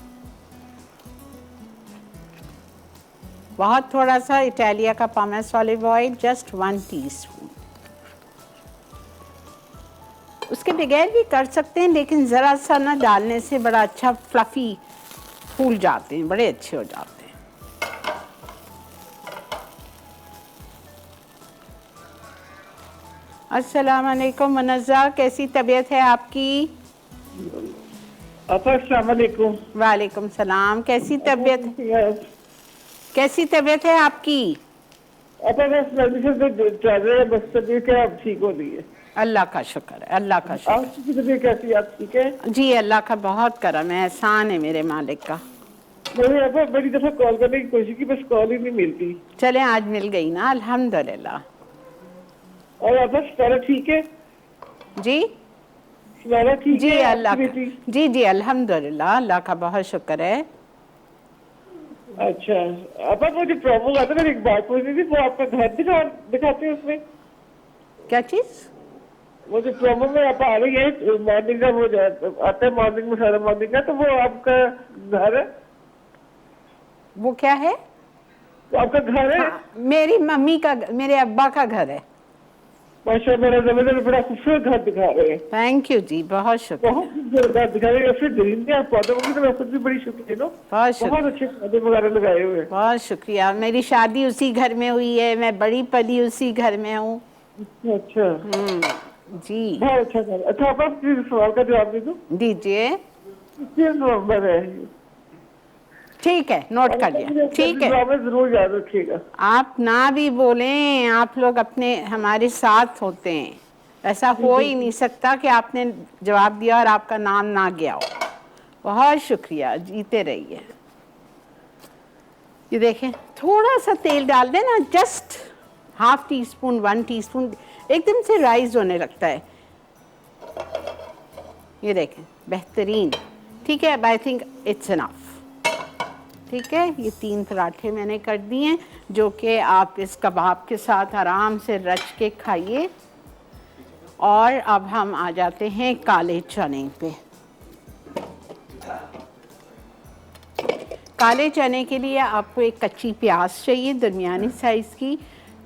बहुत थोड़ा सा इटालिया का pomace olive oil, just 1 teaspoon. उसके बगैर भी कर सकते हैं, लेकिन ज़रा सा ना डालने से बड़ा अच्छा फ्लफ़ी फूल जाते हैं, बड़े अच्छे हो जाते हैं। अस्सलाम वालेकुम मुनज़्ज़ा, कैसी तबीयत है आपकी? अस्सलाम वालेकुम। वालेकुम सलाम, कैसी तबीयत है आपकी? बस मेडिसिन से चल रहे हैं, बस तबीयत क्या अब ठीक हो रही है। अल्लाह का शुक्र है, अल्लाह का शुक्र। आपकी तबीयत कैसी है? आप ठीक है? जी अल्लाह का बहुत करम है, एहसान है मेरे मालिक का। मैंने आपको बड़ी दफा कॉल करने की कोशिश की, बस कॉल ही नहीं मिलती। चले आज मिल गई ना, अल्हम्दुलिल्लाह। और आप सारा ठीक है? जी सारा ठीक जी है? अल्लाह आपकी का, बेटी? जी जी अल्हम्दुलिल्लाह, अल्लाह का बहुत शुक्र है। अच्छा, अब मुझे प्रॉब्लम आता है, एक बात पूछनी थी, वो आपका घर दिखाते हैं उसमें? क्या चीज़? मुझे प्रॉब्लम में आप आ रही है मॉर्निंग का, वो आता है मॉर्निंग में, सारा मॉर्निंग का, तो वो आपका घर है? वो क्या है? तो आपका घर है? हाँ, मेरी मम्मी का, मेरे अब्बा का घर है। माशाल्लाह, मेरा बड़ा खूबसूरत घर दिखा रहे हैं। थैंक यू जी, बहुत शुक्र, बहुत खूबसूरत घर दिखा रहे हैं। फिर ग्रीन के आप पौधे होंगे तो मैं खुद भी बड़ी शुक्रिया नो, बहुत शुक्र, बहुत अच्छे पौधे वगैरह लगाए हुए हैं। बहुत शुक्रिया। मेरी शादी उसी घर में हुई है, मैं बड़ी पली उसी घर में हूँ। अच्छा, जी बहुत अच्छा घर। अच्छा, आप प्लीज सवाल का जवाब दे दो। दीजिए। 3 नवंबर है। ठीक है, नोट कर लिया, ठीक है। जरूर याद रखिएगा। आप ना भी बोलें, आप लोग अपने हमारे साथ होते हैं, ऐसा हो ही नहीं सकता कि आपने जवाब दिया और आपका नाम ना गया हो। बहुत शुक्रिया, जीते रहिए। ये देखें, थोड़ा सा तेल डाल दें ना, जस्ट ½ टीस्पून 1 टीस्पून, एकदम से राइज होने लगता है। ये देखें, बेहतरीन। ठीक है, आई थिंक इट्स इनफ। ठीक है, ये 3 पराठे मैंने कर दिए हैं, जो कि आप इस कबाब के साथ आराम से रच के खाइए। और अब हम आ जाते हैं काले चने पे। काले चने के लिए आपको एक कच्ची प्याज चाहिए, दरमियानी साइज़ की,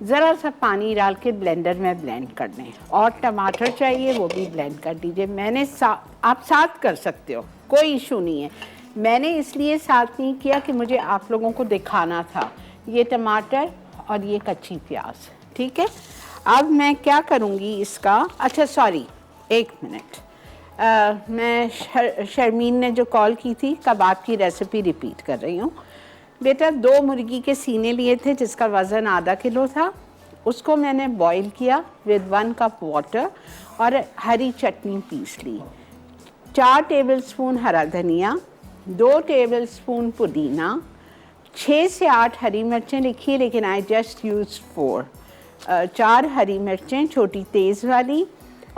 ज़रा सा पानी डाल के ब्लेंडर में ब्लेंड कर लें। और टमाटर चाहिए, वो भी ब्लेंड कर दीजिए। मैंने आप साथ कर सकते हो, कोई इशू नहीं है। मैंने इसलिए साथ नहीं किया कि मुझे आप लोगों को दिखाना था। ये टमाटर और ये कच्ची प्याज, ठीक है। अब मैं क्या करूँगी इसका, अच्छा सॉरी, 1 मिनट, मैं शर्मीन ने जो कॉल की थी, कबाब की रेसिपी रिपीट कर रही हूँ। बेटा, 2 मुर्गी के सीने लिए थे जिसका वज़न ½ किलो था। उसको मैंने बॉईल किया विद 1 कप वाटर और हरी चटनी पीस ली। 4 टेबलस्पून हरा धनिया, 2 टेबलस्पून पुदीना, 6 से 8 हरी मिर्चें लिखी, लेकिन आई जस्ट यूज 4। 4 हरी मिर्चें छोटी तेज़ वाली,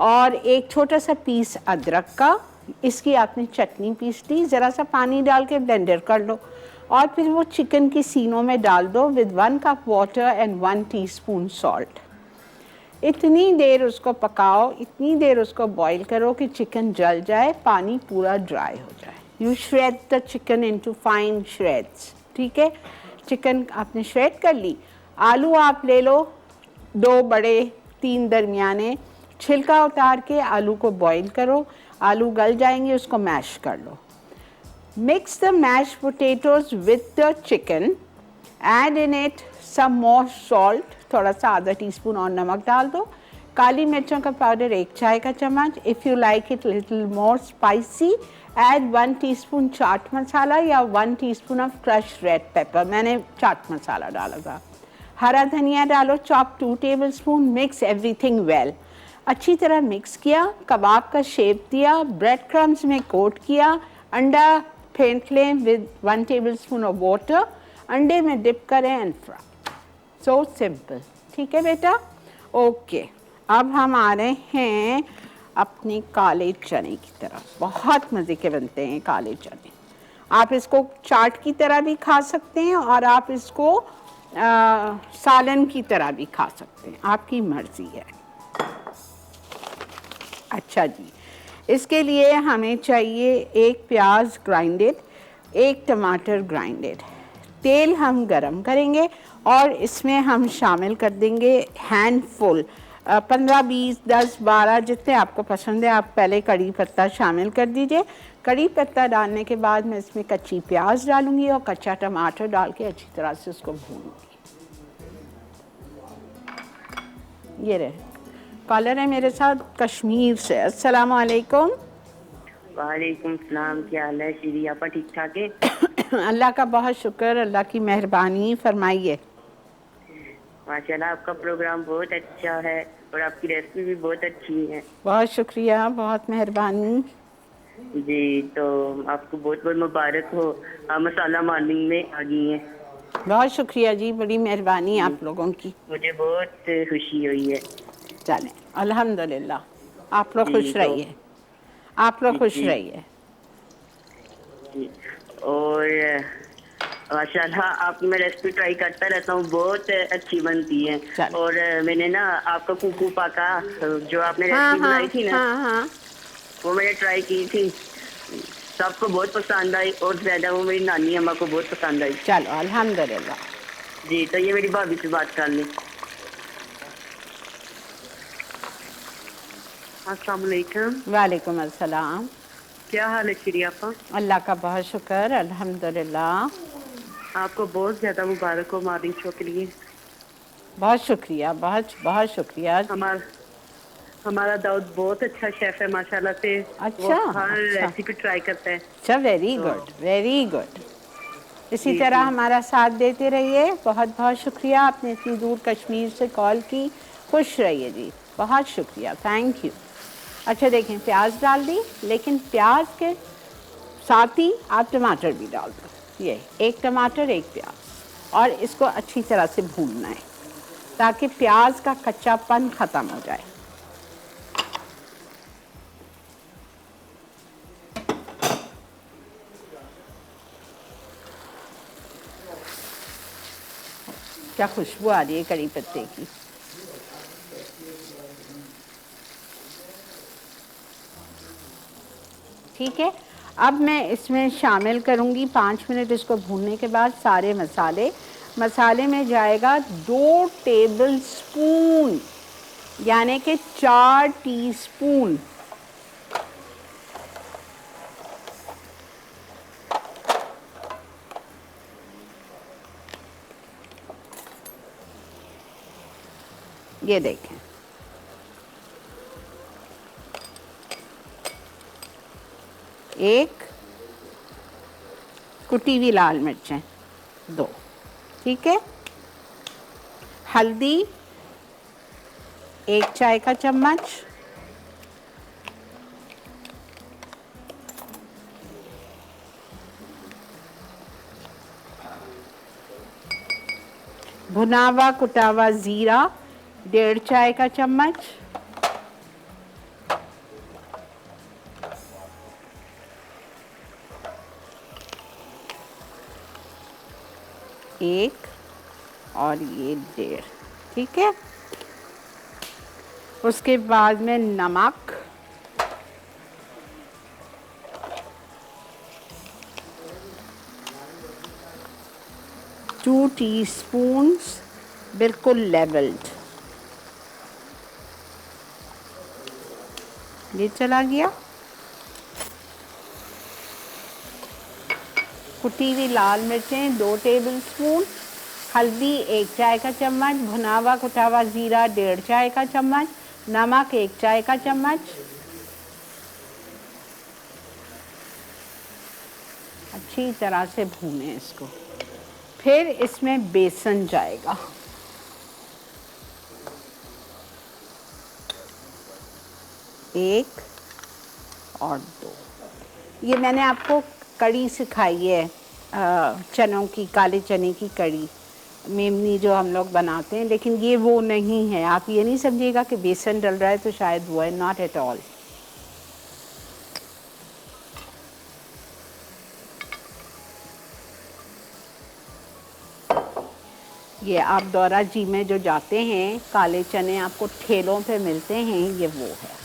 और एक छोटा सा पीस अदरक का। इसकी आपने चटनी पीस ली, ज़रा सा पानी डाल के ब्लेंडर कर लो, और फिर वो चिकन की सीनों में डाल दो with 1 cup water and 1 teaspoon salt. इतनी देर उसको पकाओ, इतनी देर उसको बॉईल करो कि चिकन जल जाए, पानी पूरा ड्राई हो जाए। You shred the chicken into fine shreds, ठीक है। चिकन आपने श्रेड कर ली। आलू आप ले लो, 2 बड़े 3 दरमियाने, छिलका उतार के आलू को बॉईल करो। आलू गल जाएंगे, उसको मैश कर लो। Mix the mash potatoes with the chicken, add in it some more salt, थोड़ा सा ½ टीस्पून और नमक डाल दो। काली मिर्चों का पाउडर 1 चाय का चम्मच। If you like it little more spicy, add 1 teaspoon chaat masala या 1 teaspoon of crush red pepper, मैंने चाट मसाला डाला था। हरा धनिया डालो, chop 2 tablespoon. Mix everything well, अच्छी तरह मिक्स किया, कबाब का शेप दिया, ब्रेड क्रम्स में कोट किया। अंडा फेंट लें विद 1 टेबलस्पून ऑफ वाटर, अंडे में डिप करें एंड फ्राई। सो सिंपल, ठीक है बेटा, ओके। अब हम आ रहे हैं अपने काले चने की तरफ। बहुत मज़े के बनते हैं काले चने। आप इसको चाट की तरह भी खा सकते हैं, और आप इसको सालन की तरह भी खा सकते हैं, आपकी मर्ज़ी है। अच्छा जी, इसके लिए हमें चाहिए एक प्याज ग्राइंडेड, एक टमाटर ग्राइंडेड। तेल हम गरम करेंगे और इसमें हम शामिल कर देंगे हैंडफुल 15, 20, 10, 12 जितने आपको पसंद है। आप पहले कड़ी पत्ता शामिल कर दीजिए। कड़ी पत्ता डालने के बाद मैं इसमें कच्ची प्याज डालूंगी और कच्चा टमाटर डाल के अच्छी तरह से उसको भूनूंगी। ये रहे, कॉलर है मेरे साथ कश्मीर से। अस्सलाम वालेकुम। वालेकुम सलाम, क्या हाल है श्री आपा, ठीक ठाक है? अल्लाह का बहुत शुक्र, अल्लाह की मेहरबानी, फरमाइए। माशाल्लाह आपका प्रोग्राम बहुत अच्छा है और आपकी रेसिपी भी बहुत अच्छी है। बहुत शुक्रिया, बहुत मेहरबानी जी, तो आपको बहुत बहुत मुबारक हो, आप मसाला मॉर्निंग में आ गई हैं। बहुत शुक्रिया जी, बड़ी मेहरबानी आप लोगों की। मुझे बहुत खुशी हुई है। चलें, अल्हम्दुलिल्लाह, आप लोग जी, खुश तो रहिए, आप लोग खुश जी, रहिए। जी। और माशाल्लाह आपकी मैं रेसिपी ट्राई करता रहता हूँ, बहुत अच्छी बनती है। चल। और मैंने ना आपका कुकू पाका जो आपने हाँ रेसिपी हाँ बनाई थी ना, हाँ हाँ, वो मैंने ट्राई की थी, सबको बहुत पसंद आई और ज्यादा वो मेरी नानी अम्मा को बहुत पसंद आई। चलो अल्हम्दुलिल्लाह। जी, तो ये मेरी भाभी से बात कर ली। अस्सलाम वालेकुम। वालेकुम अस्सलाम। क्या हाल है श्री आपा? अल्लाह का बहुत शुक्र, अल्हम्दुलिल्लाह। आपको बहुत ज्यादा मुबारक हो मॉर्निंग शो के लिए। बहुत शुक्रिया, बहुत बहुत शुक्रिया। हमारा दाऊद बहुत अच्छा शेफ है माशाल्लाह से। अच्छा, वो हर अच्छा। रेसिपी ट्राई करता है। अच्छा, वेरी तो गुड, वेरी गुड। इसी जी, तरह जी। हमारा साथ देते रहिए। बहुत बहुत शुक्रिया, आपने इतनी दूर कश्मीर से कॉल की। खुश रहिए जी, बहुत शुक्रिया, थैंक यू। अच्छा देखें, प्याज डाल दी, लेकिन प्याज के साथ ही आप टमाटर भी डाल दो। ये एक टमाटर एक प्याज, और इसको अच्छी तरह से भूनना है ताकि प्याज का कच्चापन ख़त्म हो जाए। क्या खुशबू आ रही है कड़ी पत्ते की। ठीक है, अब मैं इसमें शामिल करूंगी 5 मिनट इसको भूनने के बाद सारे मसाले। मसाले में जाएगा 2 टेबल स्पून, यानी कि 4 टीस्पून ये देखें, एक कुटी हुई लाल मिर्चें 2, ठीक है। हल्दी 1 चाय का चम्मच, भुनावा कुटावा ज़ीरा 1.5 चाय का चम्मच, एक और ये 1.5, ठीक है। उसके बाद में नमक, टू टीस्पून्स बिल्कुल लेवल्ड, ये चला गया। कुटी हुई लाल मिर्चें 2 टेबल स्पून, हल्दी 1 चाय का चम्मच, भुनावा कुटावा ज़ीरा 1.5 चाय का चम्मच, नमक 1 चाय का चम्मच। अच्छी तरह से भूनें इसको। फिर इसमें बेसन जाएगा, एक और 2। ये मैंने आपको कड़ी सिखाई है, चनों की, काले चने की कड़ी, मेमनी जो हम लोग बनाते हैं, लेकिन ये वो नहीं है। आप ये नहीं समझिएगा कि बेसन डल रहा है तो शायद वो है, नॉट एट ऑल। ये आप दौरा जी में जो जाते हैं, काले चने आपको ठेलों पे मिलते हैं, ये वो है।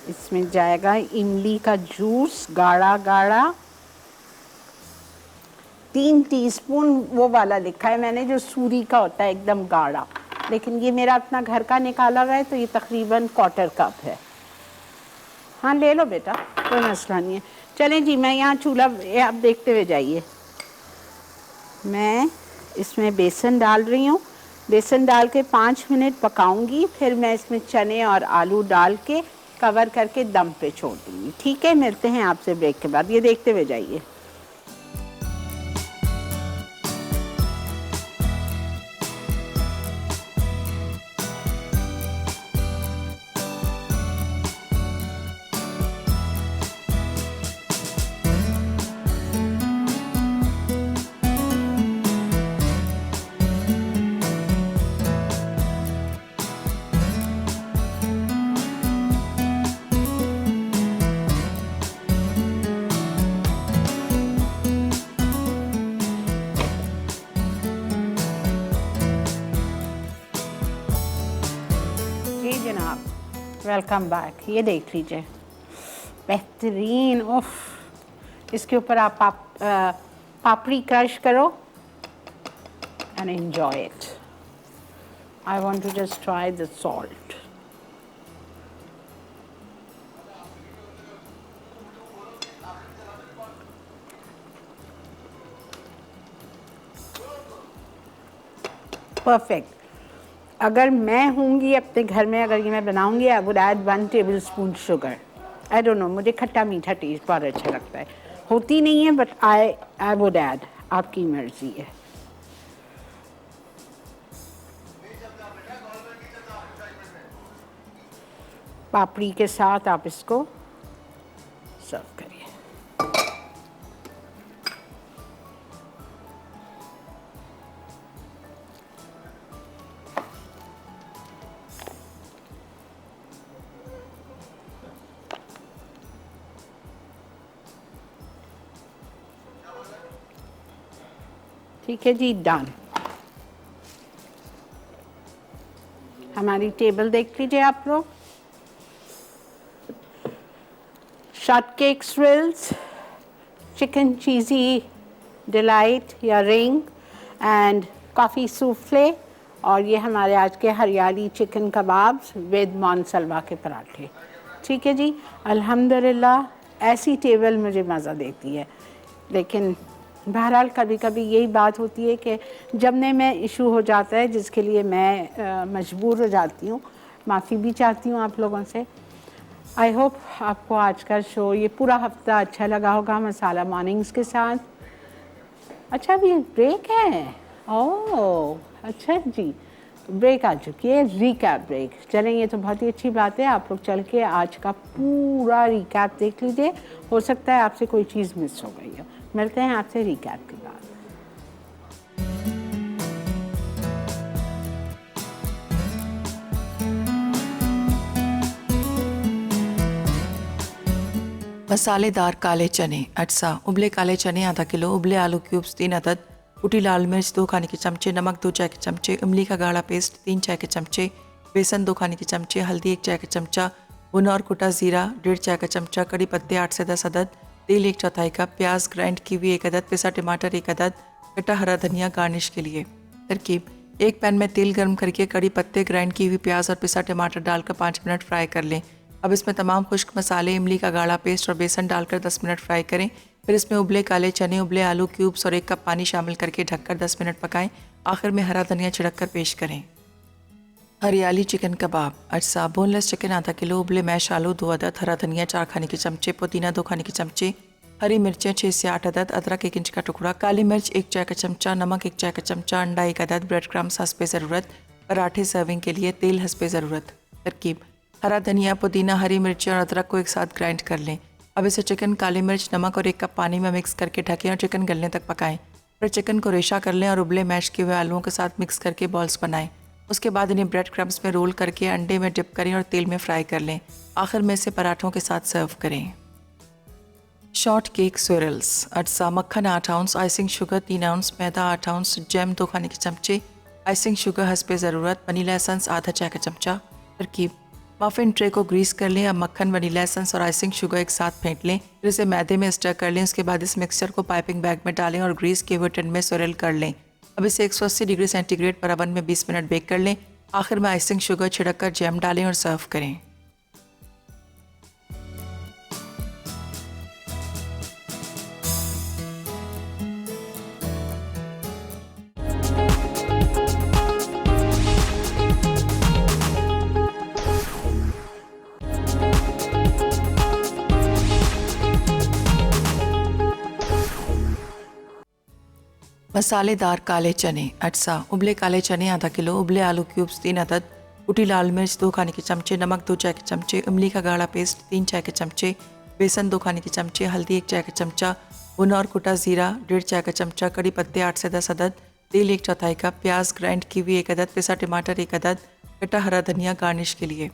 इसमें जाएगा इमली का जूस, गाढ़ा गाढ़ा। 3 टीस्पून वो वाला लिखा है मैंने जो सूरी का होता है, एकदम गाढ़ा, लेकिन ये मेरा अपना घर का निकाला हुआ है तो ये तकरीबन 1/4 कप है। हाँ ले लो बेटा, कोई मसला नहीं है। चलें जी, मैं यहाँ चूल्हा, आप देखते हुए जाइए। मैं इसमें बेसन डाल रही हूँ। बेसन डाल के 5 मिनट पकाऊंगी, फिर मैं इसमें चने और आलू डाल के कवर करके दम पे छोड़ दूँगी। ठीक है, मिलते हैं आपसे ब्रेक के बाद। ये देखते हुए जाइए। जी जनाब, वेलकम बैक। ये देख लीजिए, बेहतरीन। उफ, इसके ऊपर आप पापड़ी क्रश करो and enjoy it. I want to just try the salt. Perfect. अगर मैं होंगी अपने घर में, अगर ये मैं बनाऊंगी, I would add 1 tablespoon sugar. I don't know, मुझे खट्टा मीठा टेस्ट बहुत अच्छा लगता है। होती नहीं है बट आई वुड ऐड, आपकी मर्जी है। पापड़ी के साथ आप इसको सर्व करिए। ठीक है जी, डन। हमारी टेबल देख लीजिए आप लोग। शॉटकेक स्विल्स, चिकन चीज़ी डिलाइट या रिंग एंड कॉफ़ी सूफ्ले, और ये हमारे आज के हरियाली चिकन कबाब्स विद मोनसलवा के पराठे। ठीक है जी, अल्हम्दुलिल्लाह। ऐसी टेबल मुझे मज़ा देती है, लेकिन बहरहाल कभी कभी यही बात होती है कि जब में इशू हो जाता है जिसके लिए मैं मजबूर हो जाती हूँ। माफ़ी भी चाहती हूँ आप लोगों से। आई होप आपको आज का शो, ये पूरा हफ्ता अच्छा लगा होगा मसाला मॉर्निंग्स के साथ। अच्छा, अभी ब्रेक है? ओह अच्छा जी, ब्रेक आ चुकी है, रिकैप ब्रेक। चलें, ये तो बहुत ही अच्छी बात है। आप लोग चल के आज का पूरा रिकैप देख लीजिए। हो सकता है आपसे कोई चीज़ मिस हो गई हो। मिलते हैं आपसे रिकैप के बाद। मसालेदार काले चने अटसा, उबले काले चने आधा किलो, उबले आलू क्यूब्स 3 अदद, कुटी लाल मिर्च 2 खाने के चमचे, नमक 2 चाय के चमचे, इमली का गाढ़ा पेस्ट 3 चाय के चमचे, बेसन 2 खाने के चमचे, हल्दी 1 चाय का चमचा, भुना और कुटा जीरा 1.5 चाय का चमचा, कड़ी पत्ते 8 से 10 अदद, तेल 1/4 कप, प्याज ग्राइंड की हुई 1 अदद, पिसा टमाटर 1 अदद, कटा हरा धनिया गार्निश के लिए। तरकीब: एक पैन में तेल गर्म करके कड़ी पत्ते, ग्राइंड की हुई प्याज और पिसा टमाटर डालकर 5 मिनट फ्राई कर लें। अब इसमें तमाम खुश्क मसाले, इमली का गाढ़ा पेस्ट और बेसन डालकर 10 मिनट फ्राई करें। फिर इसमें उबले काले चने, उबले आलू क्यूब्स और 1 कप पानी शामिल करके ढककर 10 मिनट पकाएं। आखिर में हरा धनिया छिड़क कर पेश करें। हरियाली चिकन कबाब अटसा, बोनलेस चिकन आधा किलो, उबले मैश आलू 2 अदद, हरा धनिया 4 खाने के चमचे, पुदीना 2 खाने के चमचे, हरी मिर्चें 6 से 8 अदद, अदरक 1 इंच का टुकड़ा, काली मिर्च 1 चाय का चमचा, नमक 1 चाय का चमचा, अंडा 1 अदद, ब्रेड क्रम्स हस्बे ज़रूरत। पराठे सर्विंग के लिए तेल हस्बे ज़रूरत। तरकीब: हरा धनिया, पुदीना, हरी मिर्चें और अदरक को एक साथ ग्राइंड कर लें। अब इसे चिकन, काली मिर्च, नमक और 1 कप पानी में मिक्स करके ढकें और चिकन गलने तक पकाएं। फिर चिकन को रेशा कर लें और उबले मैश किए हुए आलूओं के साथ मिक्स करके बॉल्स बनाएं। उसके बाद इन्हें ब्रेड क्रम्स में रोल करके अंडे में डिप करें और तेल में फ्राई कर लें। आखिर में इसे पराठों के साथ सर्व करें। Short cake स्विरल्स। अटसा, मक्खन 8 आउंस, आइसिंग शुगर 3 आउंस, मैदा 8 आउंस, जैम 2 खाने के चमचे, आइसिंग शुगर हस्बे ज़रूरत, वनीला एसेंस आधा चाय का चमचा। तरकीब: मफ़िन ट्रे को ग्रीस कर लें। अब मक्खन, वनीला एसेंस और आइसिंग शुगर एक साथ फेंट लें। फिर इसे मैदे में स्टर कर लें। उसके बाद इस मिक्सचर को पाइपिंग बैग में डालें और ग्रीस किए हुए टिन में स्विरल कर लें। अब इसे 180 डिग्री सेंटीग्रेड पर अवन में 20 मिनट बेक कर लें। आखिर में आइसिंग शुगर छिड़क कर जैम डालें और सर्व करें। मसालेदार काले चने। अटसा, उबले काले चने आधा किलो, उबले आलू क्यूब्स 3 अदद, कुटी लाल मिर्च 2 खाने के चमचे, नमक 2 चाय के चमचे, इमली का गाढ़ा पेस्ट 3 चाय के चमचे, बेसन 2 खाने के चमचे, हल्दी 1 चाय का चमचा, भुना और कुटा जीरा 1.5 चाय का चमचा, कड़ी पत्ते 8 से 10 अदद, तेल 1/4 कप, प्याज ग्राइंड की हुई 1 अदद, पिसा टमाटर 1 अदद, कटा हरा धनिया गार्निश के लिए।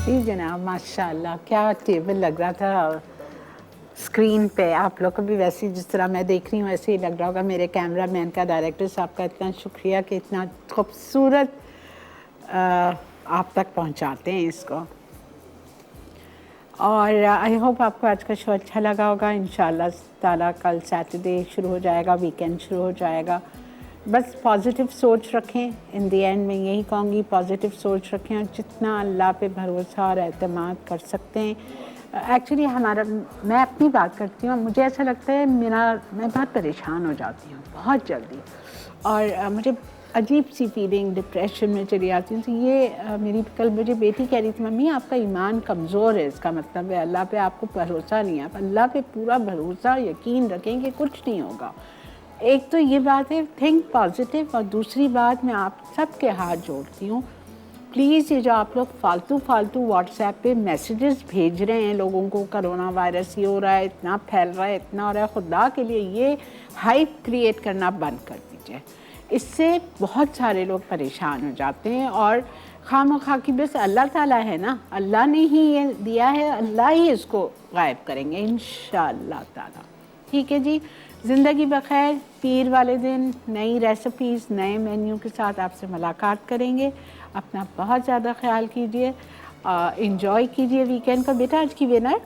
जी जनाब, माशाल्लाह क्या टेबल लग रहा था स्क्रीन पे। आप लोग को भी वैसे जिस तरह मैं देख रही हूँ वैसे ही लग रहा होगा। मेरे कैमरा मैन का, डायरेक्टर साहब का इतना शुक्रिया कि इतना खूबसूरत आप तक पहुँचाते हैं इसको। और आई होप आपको आज का शो अच्छा लगा होगा। इंशाल्लाह ताला कल सैटरडे शुरू हो जाएगा, वीकेंड शुरू हो जाएगा। बस पॉजिटिव सोच रखें। इन दी एंड मैं यही कहूँगी, पॉजिटिव सोच रखें और जितना अल्लाह पे भरोसा और एतमाद कर सकते हैं। एक्चुअली मैं अपनी बात करती हूँ, मुझे ऐसा लगता है मैं बहुत परेशान हो जाती हूँ बहुत जल्दी, और मुझे अजीब सी फीलिंग, डिप्रेशन में चली आती हूँ। तो ये मेरी कल मुझे बेटी कह रही थी, मम्मी आपका ईमान कमज़ोर है, इसका मतलब है अल्लाह पे आपको भरोसा नहीं है। आप अल्लाह पे पूरा भरोसा, यकीन रखें कि कुछ नहीं होगा। एक तो ये बात है, थिंक पॉजिटिव। और दूसरी बात, मैं आप सबके हाथ जोड़ती हूँ, प्लीज़ ये जो आप लोग फालतू व्हाट्सएप पे मैसेजेस भेज रहे हैं लोगों को, कोरोना वायरस ये हो रहा है, इतना फैल रहा है, इतना हो रहा है, खुदा के लिए ये हाइप क्रिएट करना बंद कर दीजिए। इससे बहुत सारे लोग परेशान हो जाते हैं। और खामखा की बस अल्लाह ताला है ना, अल्लाह ने ही ये दिया है, अल्लाह ही इसको गायब करेंगे इंशाअल्लाह ताला। ठीक है जी, ज़िंदगी बखैर। पीर वाले दिन नई रेसिपीज़, नए मेन्यू के साथ आपसे मुलाकात करेंगे। अपना बहुत ज़्यादा ख्याल कीजिए, इंजॉय कीजिए वीकेंड का। बेटा आज की विनर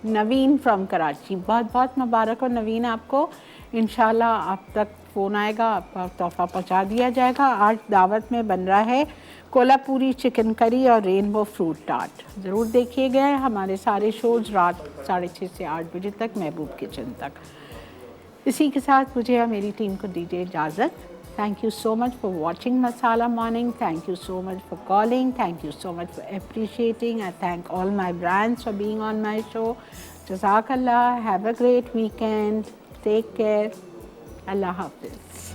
नवीन फ्रॉम कराची, बहुत बहुत मुबारक हो नवीन आपको। इंशाल्लाह आप तक फ़ोन आएगा, आपका तोहफ़ा पहुंचा दिया जाएगा। आज दावत में बन रहा है कोल्हापुरी चिकन करी और रेनबो फ्रूट टार्ट। ज़रूर देखिएगा हमारे सारे शोज़ रात 6:30 से 8 बजे तक, महबूब किचन तक। इसी के साथ मुझे और मेरी टीम को दीजिए इजाज़त। Thank you so much for watching Masala Morning. Thank you so much for calling. Thank you so much for appreciating. I thank all my brands for being on my show. Jazakallah. Have a great weekend. Take care. Allah Hafiz.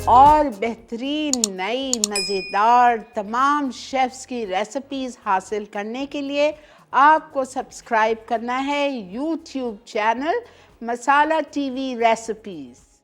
और बेहतरीन नई मज़ेदार तमाम chefs की recipes हासिल करने के लिए आपको सब्सक्राइब करना है यूट्यूब चैनल मसाला टीवी रेसिपीज़।